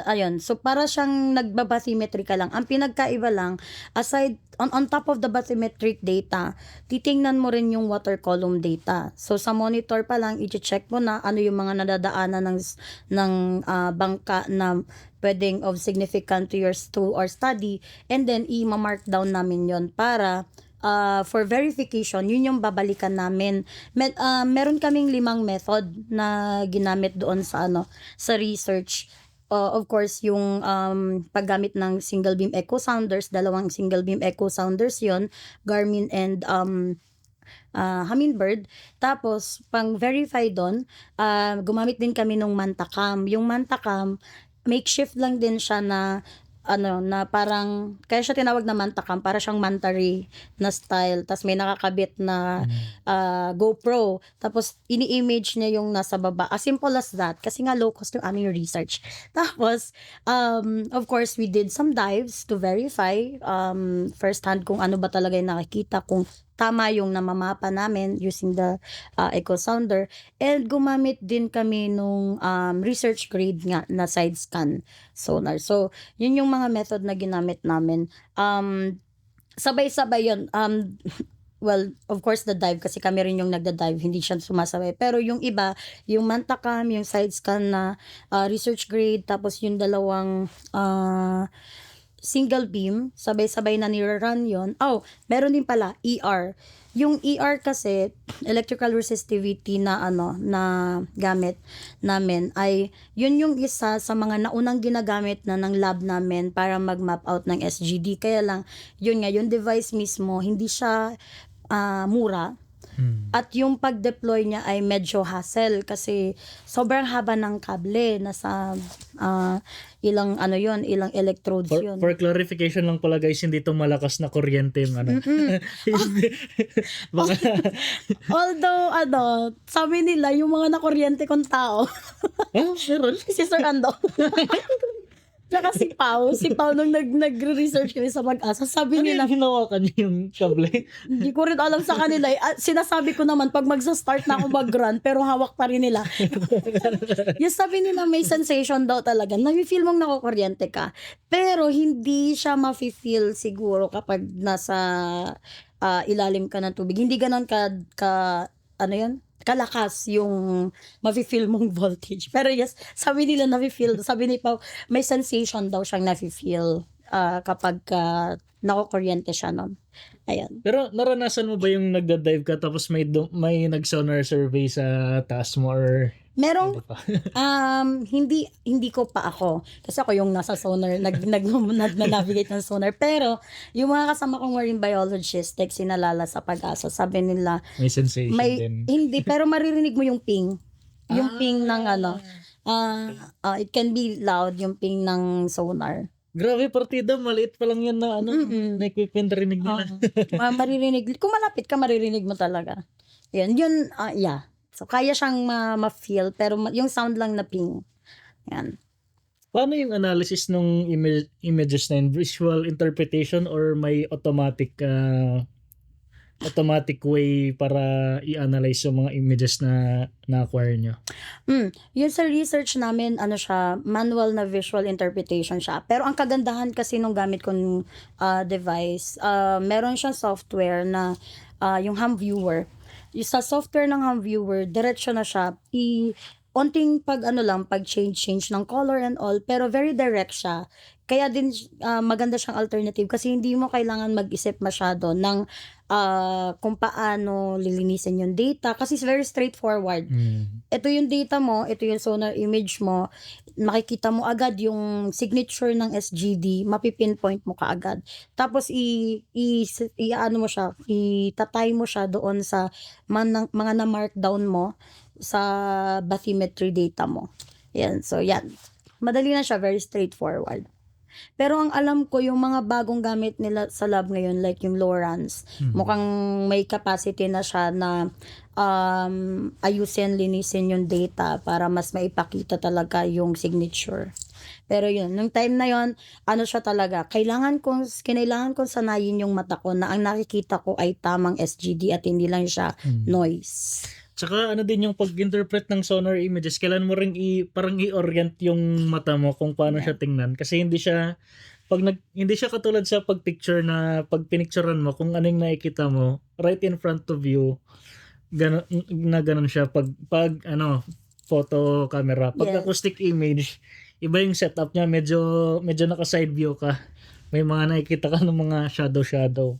Ayun, so para siyang nagbabathymetry ka lang. Ang pinagkaiba lang, aside, on top of the bathymetric data, titingnan mo rin yung water column data. So sa monitor pa lang, i-check mo na ano yung mga nadadaanan ng bangka na pwedeng of significant to our study, and then i-mark down namin yon para for verification, yun yung babalikan namin. Meron kaming 5 method na ginamit doon sa sa research. Of course, yung paggamit ng single beam echo sounders, 2 single beam echo sounders yon, Garmin and Humminbird. Tapos pang verify doon, gumamit din kami ng Mantacam. Yung Mantacam, makeshift lang din siya na na parang, kaya siya tinawag na Mantacam, para siyang manta ray na style. Tapos may nakakabit na GoPro. Tapos ini-image niya yung nasa baba. As simple as that. Kasi nga low cost yung aming research. Tapos, of course, we did some dives to verify first hand kung ano ba talaga yung nakikita, kung tama yung namamapa namin using the echo sounder. And gumamit din kami nung research grade nga na side scan sonar. So, yun yung mga method na ginamit namin. Sabay-sabay yun. Well, of course, the dive, kasi kami rin yung nagda-dive, hindi siya sumasabay. Pero yung iba, yung Mantacam, yung side scan na research grade, tapos yung 2 single beam, sabay-sabay na nirerun yon. Meron din pala, ER. Yung ER kasi, electrical resistivity na na gamit namin, ay yun yung isa sa mga naunang ginagamit na ng lab namin para mag-map out ng SGD. Kaya lang, yun nga, yung device mismo, hindi siya mura. At yung pag-deploy niya ay medyo hassle kasi sobrang haba ng kable. Nasa ilang ilang electrodes yun. For clarification lang pala guys, hindi to malakas na kuryente yung ano. Baka, Although, sabi nila, yung mga nakuryente kong tao, meron. si Sir Ando, tsaka si Pao nung nagre-research kami sa Pag-asa, sabi Ano nila, yung hinawakan niyo yung kable? hindi ko rin alam sa kanila. Sinasabi ko naman, pag magsa-start na ako mag-run, pero hawak pa rin nila. Yung sabi nila, may sensation daw talaga. Nafe-feel mong nakukuryente ka. Pero hindi siya mafe-feel siguro kapag nasa ilalim ka ng tubig. Hindi ganon kalakas yung mafe-feel mong voltage. Pero yes, sabi nila nafe-feel. Sabi ni Pao, may sensation daw siyang nafe-feel kapag nakukuryente siya nun. Ayan. Pero naranasan mo ba yung nagda-dive ka tapos may nag-sonar survey sa taas mo or Merong hindi pa? hindi ko pa ako kasi ako yung nasa sonar nag-navigate ng sonar, pero yung mga kasama kong marine biologist sinalala sa Pag-asa, sabi nila May sensation din. hindi, pero maririnig mo yung ping ping ng it can be loud yung ping ng sonar. Grabe, partida, maliit pa lang yan na na equipment rinig nila. Maririnig kung malapit ka, maririnig mo talaga yun yeah. So, kaya siyang ma-feel, pero yung sound lang na ping. Yan. Paano yung analysis ng images na yun? Visual interpretation or may automatic way para i-analyze yung mga images na na-acquire nyo? Yung sa research namin, siya, manual na visual interpretation siya. Pero ang kagandahan kasi nung gamit kong device, meron siyang software na yung HumViewer. Sa software ng HumViewer, diretso na siya. Onting pag change ng color and all, pero very direct siya. Kaya din maganda siyang alternative kasi hindi mo kailangan mag-isip masyado ng kung paano lilinisin yung data kasi it's very straightforward. Ito yung data mo, ito yung sonar image mo, makikita mo agad yung signature ng SGD, mapipinpoint mo kaagad. Tapos itatay mo siya doon sa mga na-markdown mo sa bathymetry data mo. Yan, so yan. Madali na siya, very straightforward. Pero ang alam ko, yung mga bagong gamit nila sa lab ngayon, like yung Lowrance, mukhang may capacity na siya na ayusin, linisin yung data para mas maipakita talaga yung signature. Pero yun, nung time na yun, siya talaga, kinailangan kong sanayin yung mata ko na ang nakikita ko ay tamang SGD at hindi lang siya noise. Tsaka din yung pag-interpret ng sonar images, kailan mo ring parang i-orient yung mata mo kung paano siya tingnan. Kasi hindi siya katulad sa pag-picture na pag pinicturean mo, kung anong nakikita mo, right in front of you, ganun siya. Pag photo camera, pag acoustic image, iba yung setup niya, medyo naka-side view ka. May mga nakikita ka ng mga shadow.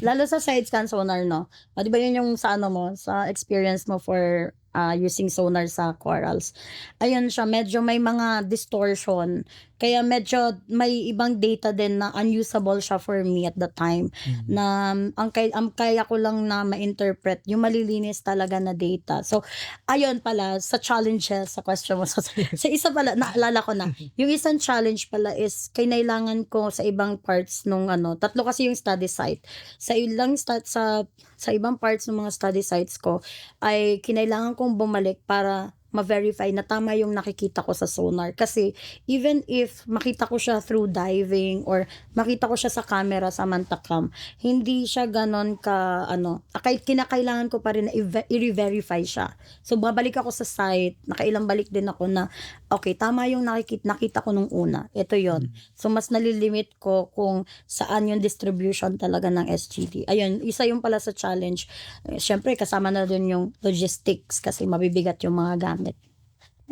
Lalo sa side scan sonar, no? Di ba yun yung sa sa experience mo for using sonar sa corals. Ayun siya, medyo may mga distortion. Kaya medyo may ibang data din na unusable siya for me at the time. Na ang kaya ko lang na ma-interpret yung malilinis talaga na data. So, ayun pala, sa challenges, sa question mo, sa isa pala, naalala ko na, yung isang challenge pala is, kailangan ko sa ibang parts nung tatlo kasi yung study site. Sa ibang parts ng mga study sites ko, ay kinailangan kong bumalik para ma-verify na tama yung nakikita ko sa sonar. Kasi even if makita ko siya through diving or makita ko siya sa camera sa Mantacam, hindi siya ganon kahit kinakailangan ko pa rin na i-verify siya. So babalik ako sa site, nakailang balik din ako na okay, tama yung nakita ko nung una. Ito yon. So mas nalilimit ko kung saan yung distribution talaga ng SGD. Ayun, isa yung pala sa challenge. Siyempre kasama na dun yung logistics kasi mabibigat yung mga gamit.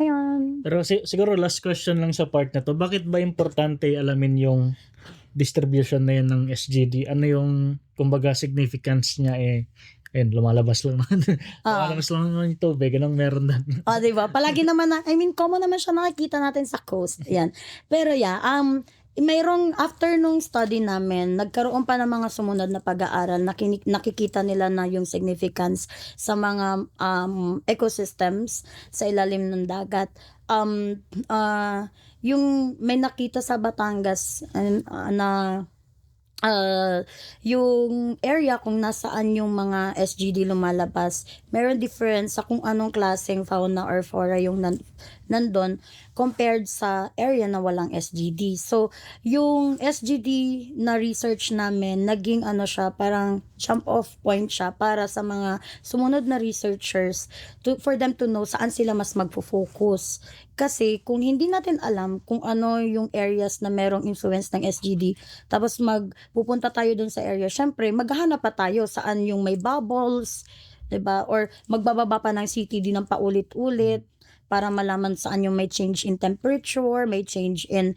Ayun. Pero siguro last question lang sa part na to, bakit ba importante alamin yung distribution na yan ng SGD? Ano yung, kumbaga, significance niya lumalabas lang naman. Lumalabas lang naman yung tubig, anong meron na. Diba? Palagi naman common naman siya nakikita natin sa coast. Ayan. Pero mayroong after nung study namin, nagkaroon pa ng mga sumunod na pag-aaral, nakikita nila na yung significance sa mga ecosystems sa ilalim ng dagat. Yung may nakita sa Batangas na yung area kung nasaan yung mga SGD lumalabas, meron difference sa kung anong klaseng fauna or flora yung nandun compared sa area na walang SGD. So, yung SGD na research namin, naging siya, parang jump off point siya para sa mga sumunod na researchers for them to know saan sila mas magfo-focus. Kasi kung hindi natin alam kung ano yung areas na merong influence ng SGD, tapos pupunta tayo dun sa area, syempre maghahanap pa tayo saan yung may bubbles, 'di ba? Or magbababa pa ng CTD ng paulit-ulit para malaman saan yung may change in temperature, may change in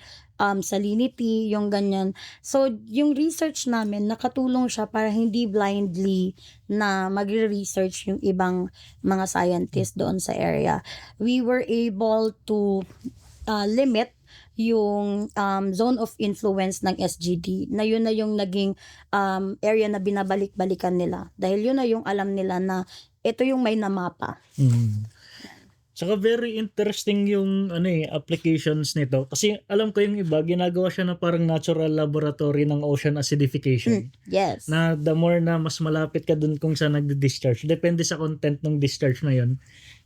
salinity, yung ganyan. So, yung research namin, nakatulong siya para hindi blindly na magre-research yung ibang mga scientists doon sa area. We were able to limit yung zone of influence ng SGD, na yun na yung naging area na binabalik-balikan nila. Dahil yun na yung alam nila na ito yung may namapa. Saka very interesting yung applications nito. Kasi alam ko yung iba, ginagawa siya na parang natural laboratory ng ocean acidification. Yes. Na the more na mas malapit ka dun kung saan nagdi-discharge, depende sa content ng discharge na yun,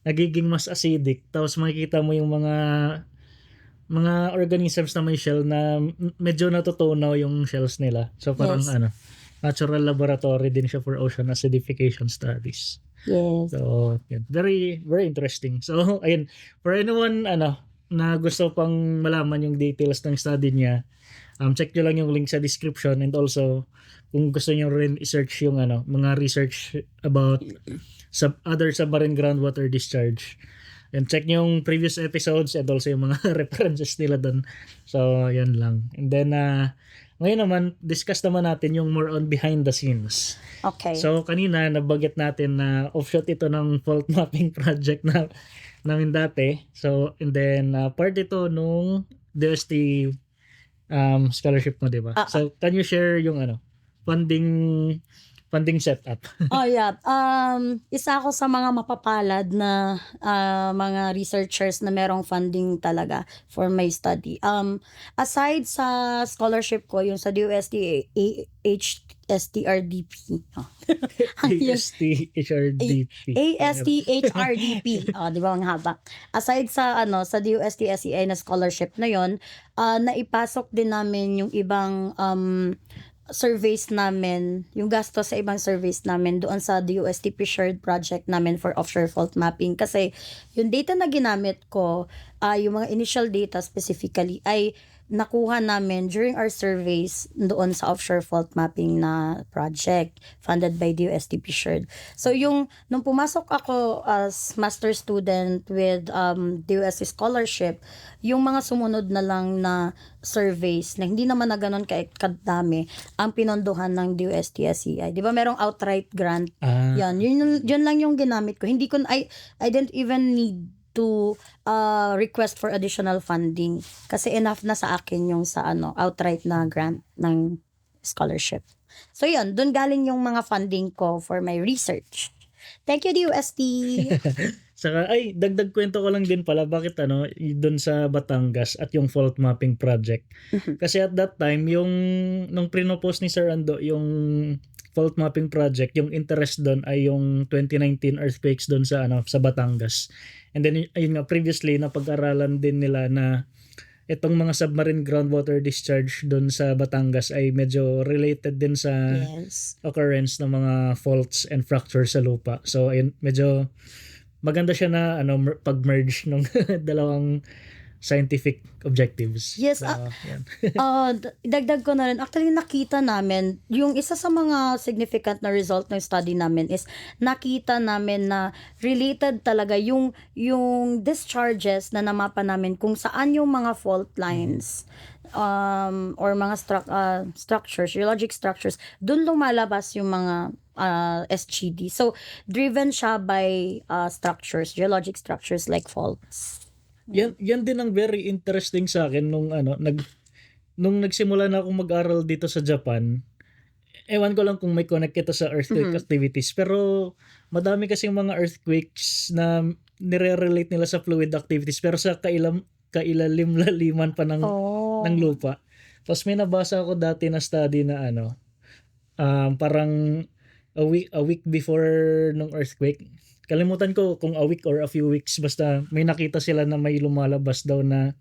nagiging mas acidic. Tapos makikita mo yung mga organisms na may shell na medyo natutunaw yung shells nila. So parang Yes. Natural laboratory din siya for ocean acidification studies. Yes. So, yun. Very, very interesting. So, ayun. For anyone, na gusto pang malaman yung details ng study niya, check nyo lang yung link sa description, and also, kung gusto nyo rin i-search yung, mga research about other submarine groundwater discharge. And check nyo yung previous episodes and also yung mga references nila doon. So, yan lang. And then, ngayon naman, discuss naman natin yung more on behind the scenes. Okay. So, kanina, nabanggit natin na offshoot ito ng fault mapping project namin dati. So, and then, part ito nung DOST scholarship mo, di ba? So, can you share yung funding setup? Oh yeah. Isa ako sa mga mapapalad na mga researchers na merong funding talaga for my study. Aside sa scholarship ko, yung sa DOST STRDP. ASTHRDP. ASTHRDP. Di ba ang haba? Aside sa sa DOST SEA na scholarship na yon, naipasok din namin yung ibang surveys namin, yung gastos sa ibang surveys namin doon sa DOSTP shared project namin for offshore fault mapping. Kasi yung data na ginamit ko, yung mga initial data specifically, ay nakuha namin during our surveys doon sa offshore fault mapping na project funded by DOSTP shared. So nung pumasok ako as master student with DOST scholarship, yung mga sumunod na lang na surveys na hindi naman na ganun kadami ang pinondohan ng DOST SEI. Di ba merong outright grant? Yan, yun lang yung ginamit ko. I didn't even need to request for additional funding kasi enough na sa akin yung sa outright na grant ng scholarship. So yun, dun galing yung mga funding ko for my research. Thank you, DOST. Saka, dagdag kwento ko lang din pala bakit doon sa Batangas at yung fault mapping project. Kasi at that time, nung pinopose ni Sir Ando, yung fault mapping project, yung interest doon ay yung 2019 earthquakes doon sa Batangas. And then ayun nga, previously napag-aralan din nila na itong mga submarine groundwater discharge doon sa Batangas ay medyo related din sa occurrence ng mga faults and fractures sa lupa. So ayun, medyo maganda siya na pag-merge ng dalawang scientific objectives. Yes. So, yan. Dagdag ko na rin. Actually, nakita namin, yung isa sa mga significant na result ng study namin is nakita namin na related talaga yung discharges na namapa namin kung saan yung mga fault lines or mga structures, geologic structures, dun lumalabas yung mga SGD. So, driven siya by structures, geologic structures like faults. Yan din ang very interesting sa akin nung nung nagsimula na akong mag-aral dito sa Japan, ewan ko lang kung may connect ito sa earthquake activities, pero madami kasing mga earthquakes na nire-relate nila sa fluid activities pero sa kailalim-laliman pa ng Oh. lupa. Tapos may nabasa ako dati na study na parang a week before nung earthquake. Kalimutan ko kung a week or a few weeks, basta may nakita sila na may lumalabas daw na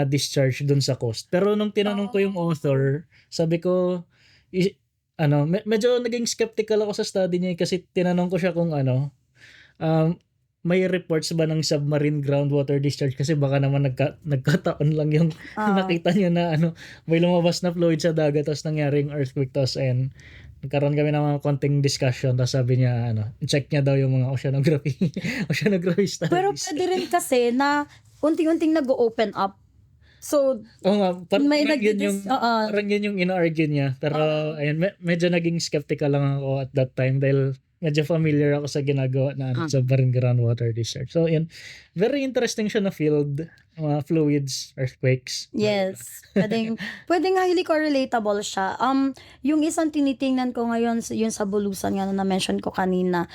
discharge dun sa coast. Pero nung tinanong ko yung author, sabi ko medyo naging skeptical ako sa study niya kasi tinanong ko siya kung may reports ba ng submarine groundwater discharge kasi baka naman nagkataon lang yung nakita niya na may lumabas na fluid sa dagat tapos nangyaring earthquake tapos nagkaroon kami ng mga konting discussion tapos sabi niya check niya daw yung mga oceanography studies. Pero pwede rin kasi na unting-unting nag-open up. So, parang may yun yung ina-argue niya. Pero ayun, medyo naging skeptical lang ako at that time dahil medyo familiar ako sa ginagawa na submarine groundwater discharge. So, yun. Very interesting siya na field. Mga fluids, earthquakes. yes. Pwedeng highly correlatable siya. Yung isang tinitingnan ko ngayon, yung sa Bulusan nga na mention ko kanina,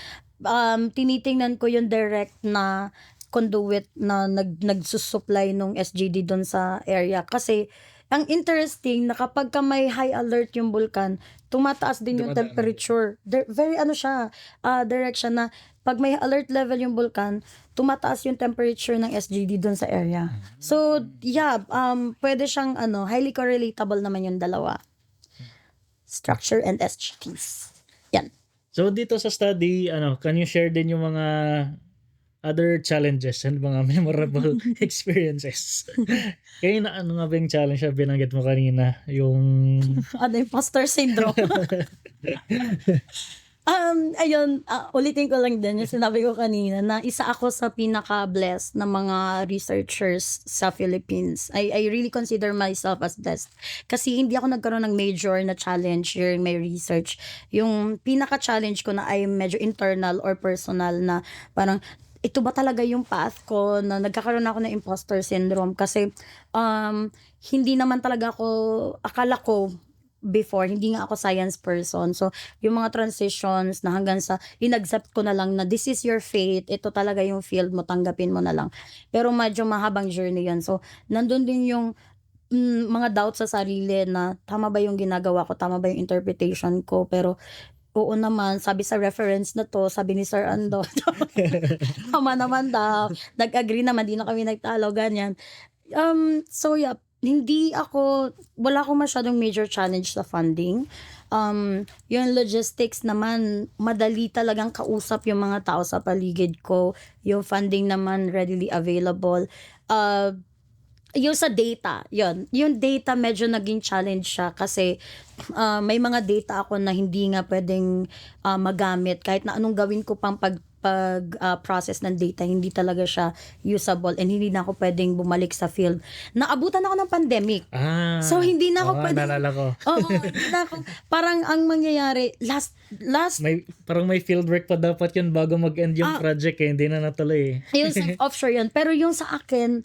tinitingnan ko yung direct na conduit na nagsusupply nung SGD doon sa area. Kasi, ang interesting na kapag ka may high alert yung bulkan, tumataas din yung temperature. Very direct siya na pag may alert level yung bulkan, tumataas yung temperature ng SGD doon sa area. So, yeah, pwede siyang highly correlatable naman yung dalawa. Structure and SGDs. Yan. So, dito sa study, can you share din yung mga other challenges and mga memorable experiences? Kaya na nga ba yung challenge na binanggit mo kanina? Yung Imposter syndrome. Ayun, ulitin ko lang din yung sinabi ko kanina na isa ako sa pinaka-blessed na mga researchers sa Philippines. I really consider myself as blessed. Kasi hindi ako nagkaroon ng major na challenge during my research. Yung pinaka-challenge ko na ay medyo internal or personal na parang ito ba talaga yung path ko na nagkakaroon ako ng imposter syndrome kasi hindi naman talaga ako, akala ko before, hindi nga ako science person. So, yung mga transitions na hanggang sa in-accept ko na lang na this is your fate, ito talaga yung field mo, tanggapin mo na lang. Pero medyo mahabang journey yan. So, nandun din yung mga doubts sa sarili na tama ba yung ginagawa ko, tama ba yung interpretation ko, pero oo naman, sabi sa reference na to, sabi ni Sir Ando, tama naman daw, nag-agree naman, di na kami nagtalo, ganyan. So yeah, wala akong masyadong major challenge sa funding. Yung logistics naman, madali talagang kausap yung mga tao sa paligid ko. Yung funding naman readily available. Yung sa data, yung data medyo naging challenge siya kasi may mga data ako na hindi nga pwedeng magamit kahit na anong gawin ko pang process ng data, hindi talaga siya usable and hindi na ako pwedeng bumalik sa field. Naabutan ako ng pandemic. So hindi na ako pwedeng. Naalala ko. Hindi na ako. Parang ang mangyayari, last parang may fieldwork pa dapat yun bago mag-end yung project hindi na natuloy. Yung sa offshore yun. Pero yung sa akin,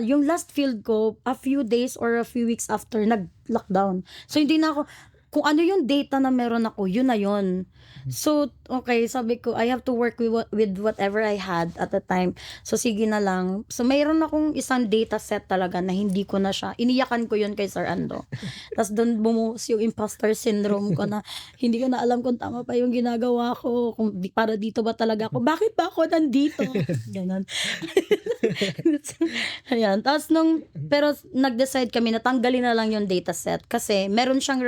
yung last field ko, a few days or a few weeks after, nag-lockdown. So, hindi na ako, kung ano yung data na meron ako, yun na yun. So, okay, sabi ko, I have to work with whatever I had at the time. So, sige na lang. So, mayroon akong isang data set talaga na hindi ko na siya. Iniyakan ko yun kay Sir Ando. Tapos doon bumuhos yung imposter syndrome ko na hindi ko na alam kung tama pa yung ginagawa ko. Kung para dito ba talaga ako. Bakit ba ako nandito? Ganon. Ayan. Tapos pero nag-decide kami na tanggalin na lang yung data set kasi meron siyang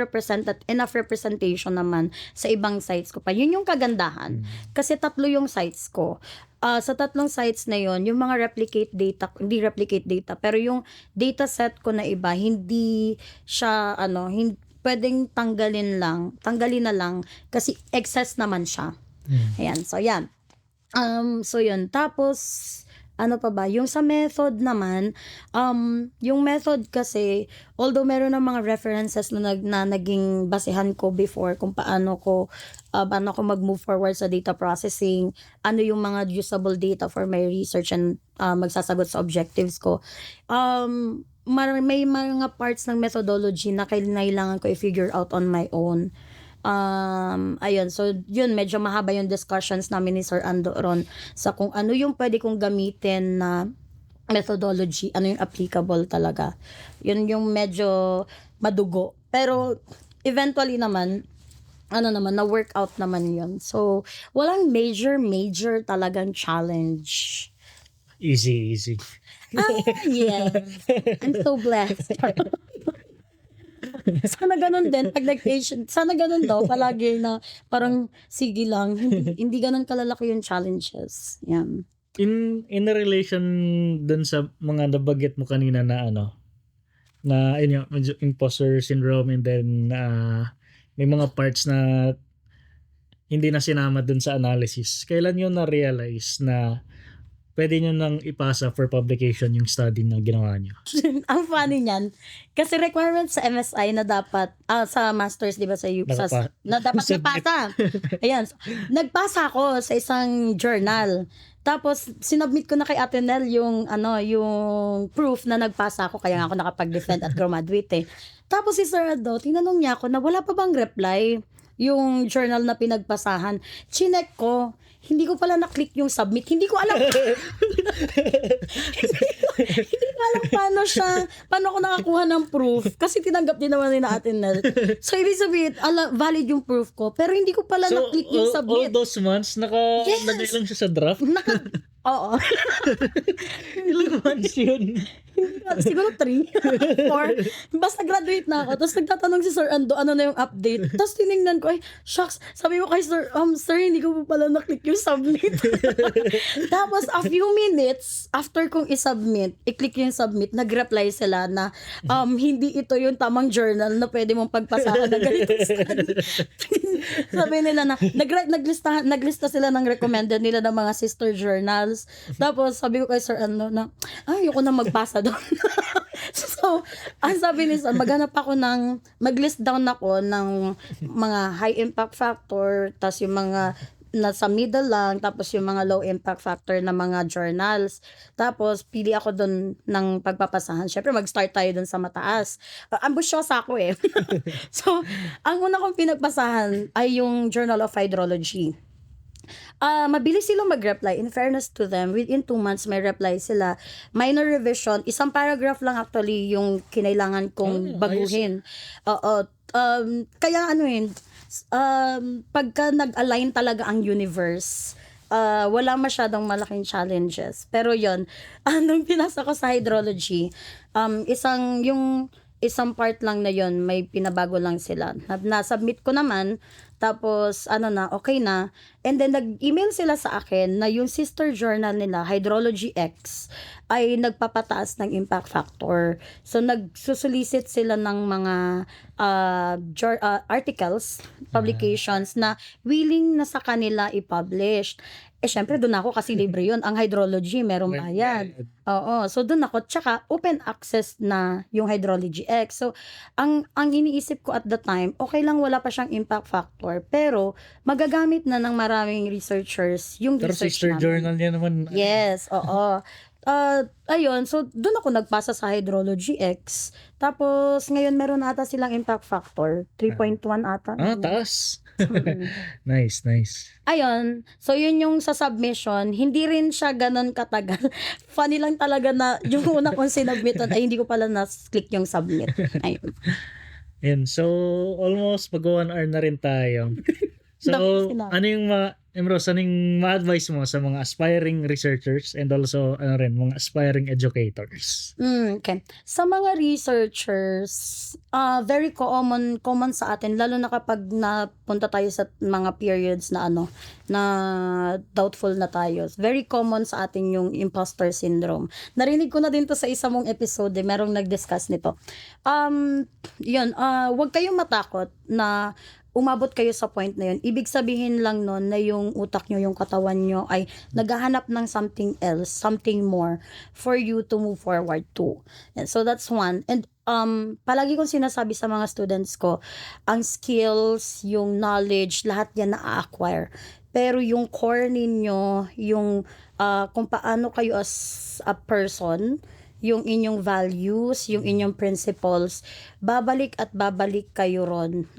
enough representation naman sa ibang sites ko pa. Yun yung kagandahan. Kasi 3 yung sites ko. Sa 3 sites na yon, yung mga hindi replicate data, pero yung data set ko na iba, hindi siya, pwedeng tanggalin na lang, kasi excess naman siya. Ayan, so yan. So yun. Tapos, Ano pa ba? Yung sa method naman, yung method kasi, although meron ng mga references na naging basehan ko before kung paano ko mag-move forward sa data processing, ano yung mga usable data for my research and magsasagot sa objectives ko. May mga parts ng methodology na kailangan ko i-figure out on my own. Ayun, so yun, medyo mahaba yung discussions namin ni Sir Ando ron sa kung ano yung pwede kong gamitin na methodology, ano yung applicable talaga. Yun yung medyo madugo. Pero eventually naman, na-work out naman yun. So, walang major talagang challenge. Easy. Yes. I'm so blessed. Sana ganun din pag nag-patient. Sana ganun daw palagi na parang sige lang, hindi ganun kalalaki yung challenges. Yan. In relation dun sa mga nabanggit mo kanina na na yun yung medyo imposter syndrome, and then may mga parts na hindi na sinama dun sa analysis. Kailan yun na-realize na pwede nyo nang ipasa for publication yung study na ginawa nyo? Ang funny niyan, kasi requirements sa MSI na dapat, sa masters, di ba, na dapat napasa. Ayan, so, nagpasa ako sa isang journal. Tapos, sinubmit ko na kay Ate Nel yung proof na nagpasa ako, kaya nga ako nakapag-defend at graduate eh. Tapos si Sir Ado, tinanong niya ako na wala pa bang reply yung journal na pinagpasahan. Chinek ko, hindi ko pala na-click yung submit. Hindi ko alam. Hindi ko alam paano ko nakakuha ng proof. Kasi tinanggap din naman ni Ate Nel. So, ibig sabihin, valid yung proof ko. Pero hindi ko pala na-click yung submit. All those months, nagay lang siya sa draft? Oo. Ilang months yun? Siguro 3, 4. Basta graduate na ako. Tapos nagtatanong si Sir Ando, ano na yung update. Tapos tinignan ko, shucks, sabi ko kay Sir, sir, hindi ko po pala na-click yung submit. Tapos a few minutes after kong i-submit, i-click yung submit, nag-reply sila na hindi ito yung tamang journal na pwede mong pagpasahan na ganito study. Sabi nila na, naglista sila ng recommended nila ng mga sister journals. Tapos sabi ko kay Sir Ando na, ayoko na magpasa doon. So, ang sabi ni Sir, mag-list down ako ng mga high impact factor, tas yung mga nasa middle lang, tapos yung mga low impact factor na mga journals. Tapos, pili ako doon ng pagpapasahan. Syempre, mag-start tayo doon sa mataas. Ambusyosa ako eh. So, ang una kong pinagpasahan ay yung Journal of Hydrology. Mabilis silang mag-reply. In fairness to them, within 2 months may reply sila. Minor revision, isang paragraph lang actually yung kinailangan kong baguhin. Oo. Kaya pagka nag-align talaga ang universe, wala masyadong malaking challenges. Pero yon, nung pinasa ko sa hydrology, isang part lang na yon, may pinabago lang sila. Na-submit ko naman, tapos okay na. And then nag-email sila sa akin na yung sister journal nila, Hydrology X, ay nagpapataas ng impact factor. So nagsusolicit sila ng mga articles, publications na willing na sa kanila i-publish. Syempre doon ako kasi libre yun. Ang hydrology, merong bayad. Oo. So doon ako. Tsaka open access na yung Hydrology X. So ang iniisip ko at the time, okay lang wala pa siyang impact factor. Pero magagamit na ng maraming researchers yung pero research sister namin. journal niya naman. Yes, oo. Ayun, so doon ako nagpasa sa Hydrology X. Tapos ngayon meron ata silang impact factor, 3.1 ata. Taas. Nice. Ayun, so yun yung sa submission, hindi rin siya ganun katagal. Funny lang talaga na yung una kong sinubmitan ay hindi ko pala na-click yung submit. Ayun. Yan, so almost mag 1 hour na rin tayo. So, ano yung ma-advise mo sa mga aspiring researchers and also mga aspiring educators? Okay. Sa mga researchers, very common sa atin, lalo na kapag napunta tayo sa mga periods na na doubtful na tayo. Very common sa atin yung imposter syndrome. Narinig ko na din to sa isa mong episode, merong nag-discuss nito. Yun, wag kayong matakot na umabot kayo sa point na yun, ibig sabihin lang nun na yung utak nyo, yung katawan nyo ay naghahanap ng something else, something more for you to move forward to. And so that's one. And palagi kong sinasabi sa mga students ko, ang skills, yung knowledge, lahat yan na-acquire. Pero yung core ninyo, yung kung paano kayo as a person, yung inyong values, yung inyong principles, babalik at babalik kayo ron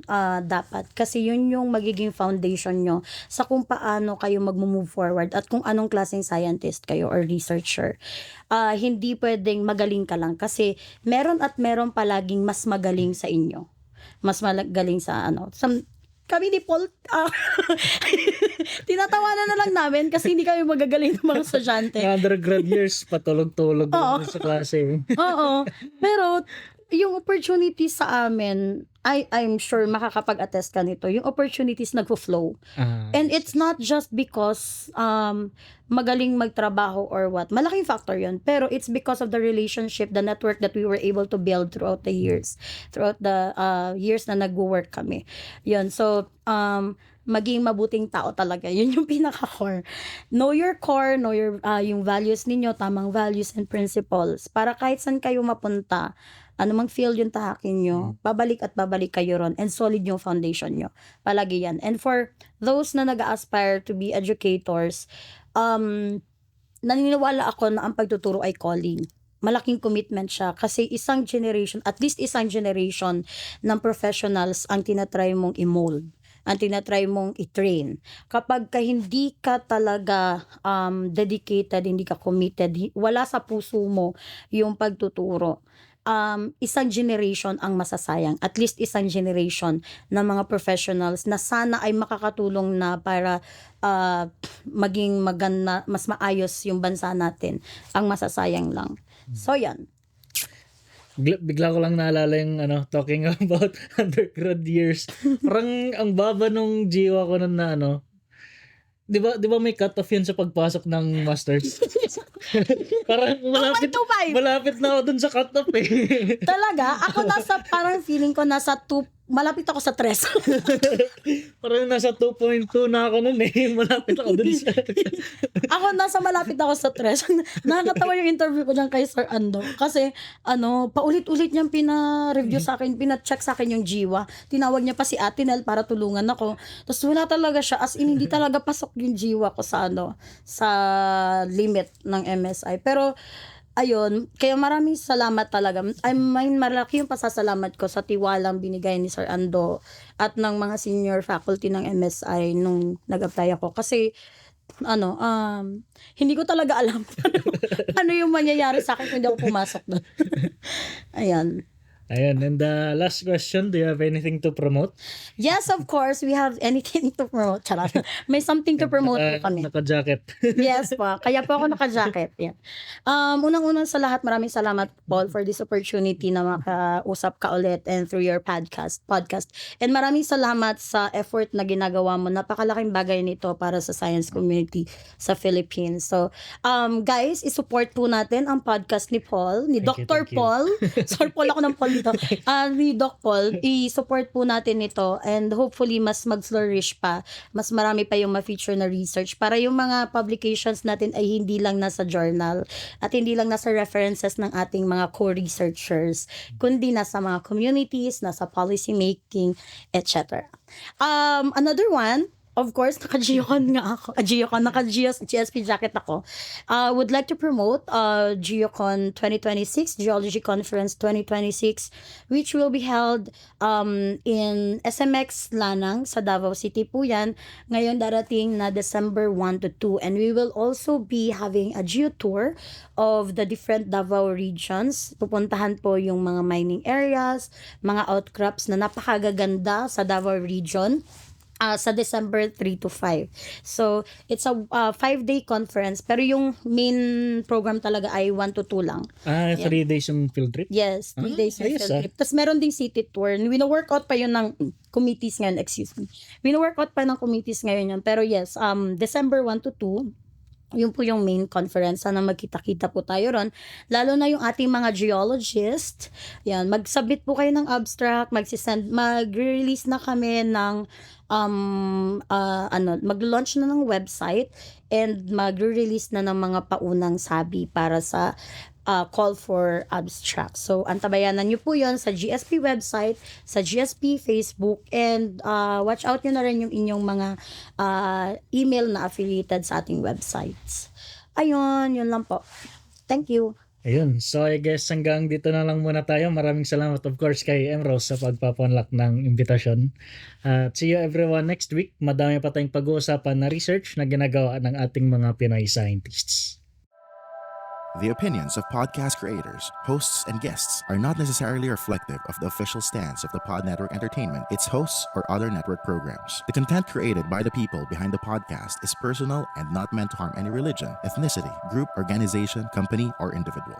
dapat. Kasi yun yung magiging foundation nyo sa kung paano kayo mag-move forward at kung anong klaseng scientist kayo or researcher. Hindi pwedeng magaling ka lang kasi meron at meron palaging mas magaling sa inyo. Mas magaling sa kami ni Paul, tinatawanan na lang namin kasi hindi kami magagaling ng mga estudyante. Undergrad years, patulog-tulog sa klase. Oo. Pero, yung opportunities sa amin, I'm sure makakapag-attest ka nito. Yung opportunities nagfo-flow. And it's not just because magaling magtrabaho or what. Malaking factor yun. Pero it's because of the relationship, the network that we were able to build throughout the years. Throughout the years na nag-work kami. Yun. So, maging mabuting tao talaga. Yun yung pinaka-core. Know your core, know your yung values ninyo, tamang values and principles. Para kahit saan kayo mapunta, anumang field yung tahakin nyo, babalik at babalik kayo ron and solid yung foundation nyo. Palagi yan. And for those na nag-aspire to be educators, naniniwala ako na ang pagtuturo ay calling. Malaking commitment siya kasi isang generation, at least isang generation ng professionals ang tinatry mong i-mold, ang tinatry mong i-train. Kapag hindi ka talaga dedicated, hindi ka committed, wala sa puso mo yung pagtuturo, isang generation ang masasayang. At least isang generation ng mga professionals na sana ay makakatulong na para maging maganda, mas maayos yung bansa natin. Ang masasayang lang. So yan. Bigla ko lang naalala yung talking about undergrad years. Parang ang baba nung jiwa ko nun na Di ba may cut-off yun sa pagpasok ng masters? Parang malapit na ako dun sa cut-off eh. Talaga, ako parang feeling ko nasa 2, malapit ako sa 3. Parang nasa 2.2 na ako nun eh. Malapit ako dun sa... Ako malapit ako sa 3. Nakakatawa yung interview ko dyan kay Sir Ando. Kasi, paulit-ulit niyang pina-review sa akin, pina-check sa akin yung jiwa. Tinawag niya pa si Ate Nel para tulungan ako. Tapos wala talaga siya, as in, hindi talaga pasok yung jiwa ko sa limit ng MSI. Pero, ayun, kaya maraming salamat talaga. Malaki yung pasasalamat ko sa tiwalang binigay ni Sir Ando at ng mga senior faculty ng MSI nung nag-apply ako. Kasi, hindi ko talaga alam ano yung mangyayari sa akin kung hindi ako pumasok doon. Ayan. Ayan, and the last question, do you have anything to promote? Yes, of course, we have anything to promote. Charot. May something to promote po kami. Naka-jacket. Yes po, kaya po ako naka-jacket. Yeah. Unang-unang sa lahat, maraming salamat Paul for this opportunity na makausap ka ulit and through your podcast. And maraming salamat sa effort na ginagawa mo. Napakalaking bagay nito para sa science community sa Philippines. So, guys, isupport po natin ang podcast ni Paul, ni Dr. Paul. Sorry Paul, ako ng Paul dito. Ni Doc Paul, i-support po natin ito and hopefully mas mag-flourish pa. Mas marami pa yung ma-feature na research para yung mga publications natin ay hindi lang nasa journal at hindi lang nasa references ng ating mga co-researchers, kundi nasa mga communities, nasa policy making, etc. Another one, of course, naka-Geocon nga ako. Naka-GSP jacket ako. Would like to promote Geocon 2026, Geology Conference 2026, which will be held in SMX Lanang sa Davao City po yan. Ngayon darating na December 1 to 2. And we will also be having a geo tour of the different Davao regions. Pupuntahan po yung mga mining areas, mga outcrops na napakagaganda sa Davao region. Sa December 3 to 5. So, it's a 5-day conference. Pero yung main program talaga ay 1 to 2 lang. 3 days yung field trip? Yes, 3 days yung field trip. Tapos meron ding city tour. Wino-workout pa yun ng committees ngayon, Wino-workout pa ng committees ngayon yun. Pero yes, December 1 to 2. Yun po yung main conference. Sana magkita-kita po tayo ron. Lalo na yung ating mga geologist. Yan, mag-submit po kayo ng abstract, mag-release na kami ng mag-launch na ng website and mag-release na ng mga paunang sabi para sa call for abstract. So, antabayanan nyo po yon sa GSP website, sa GSP Facebook, and watch out nyo na rin yung inyong mga email na affiliated sa ating websites. Ayun, yun lang po. Thank you. Ayun. So I guess hanggang dito na lang muna tayo. Maraming salamat of course kay Emrose sa pagpapanlak ng imbitasyon. At see you everyone next week. Madami pa tayong pag-uusapan na research na ginagawa ng ating mga Pinoy scientists. The opinions of podcast creators, hosts, and guests are not necessarily reflective of the official stance of the Pod Network Entertainment, its hosts, or other network programs. The content created by the people behind the podcast is personal and not meant to harm any religion, ethnicity, group, organization, company, or individual.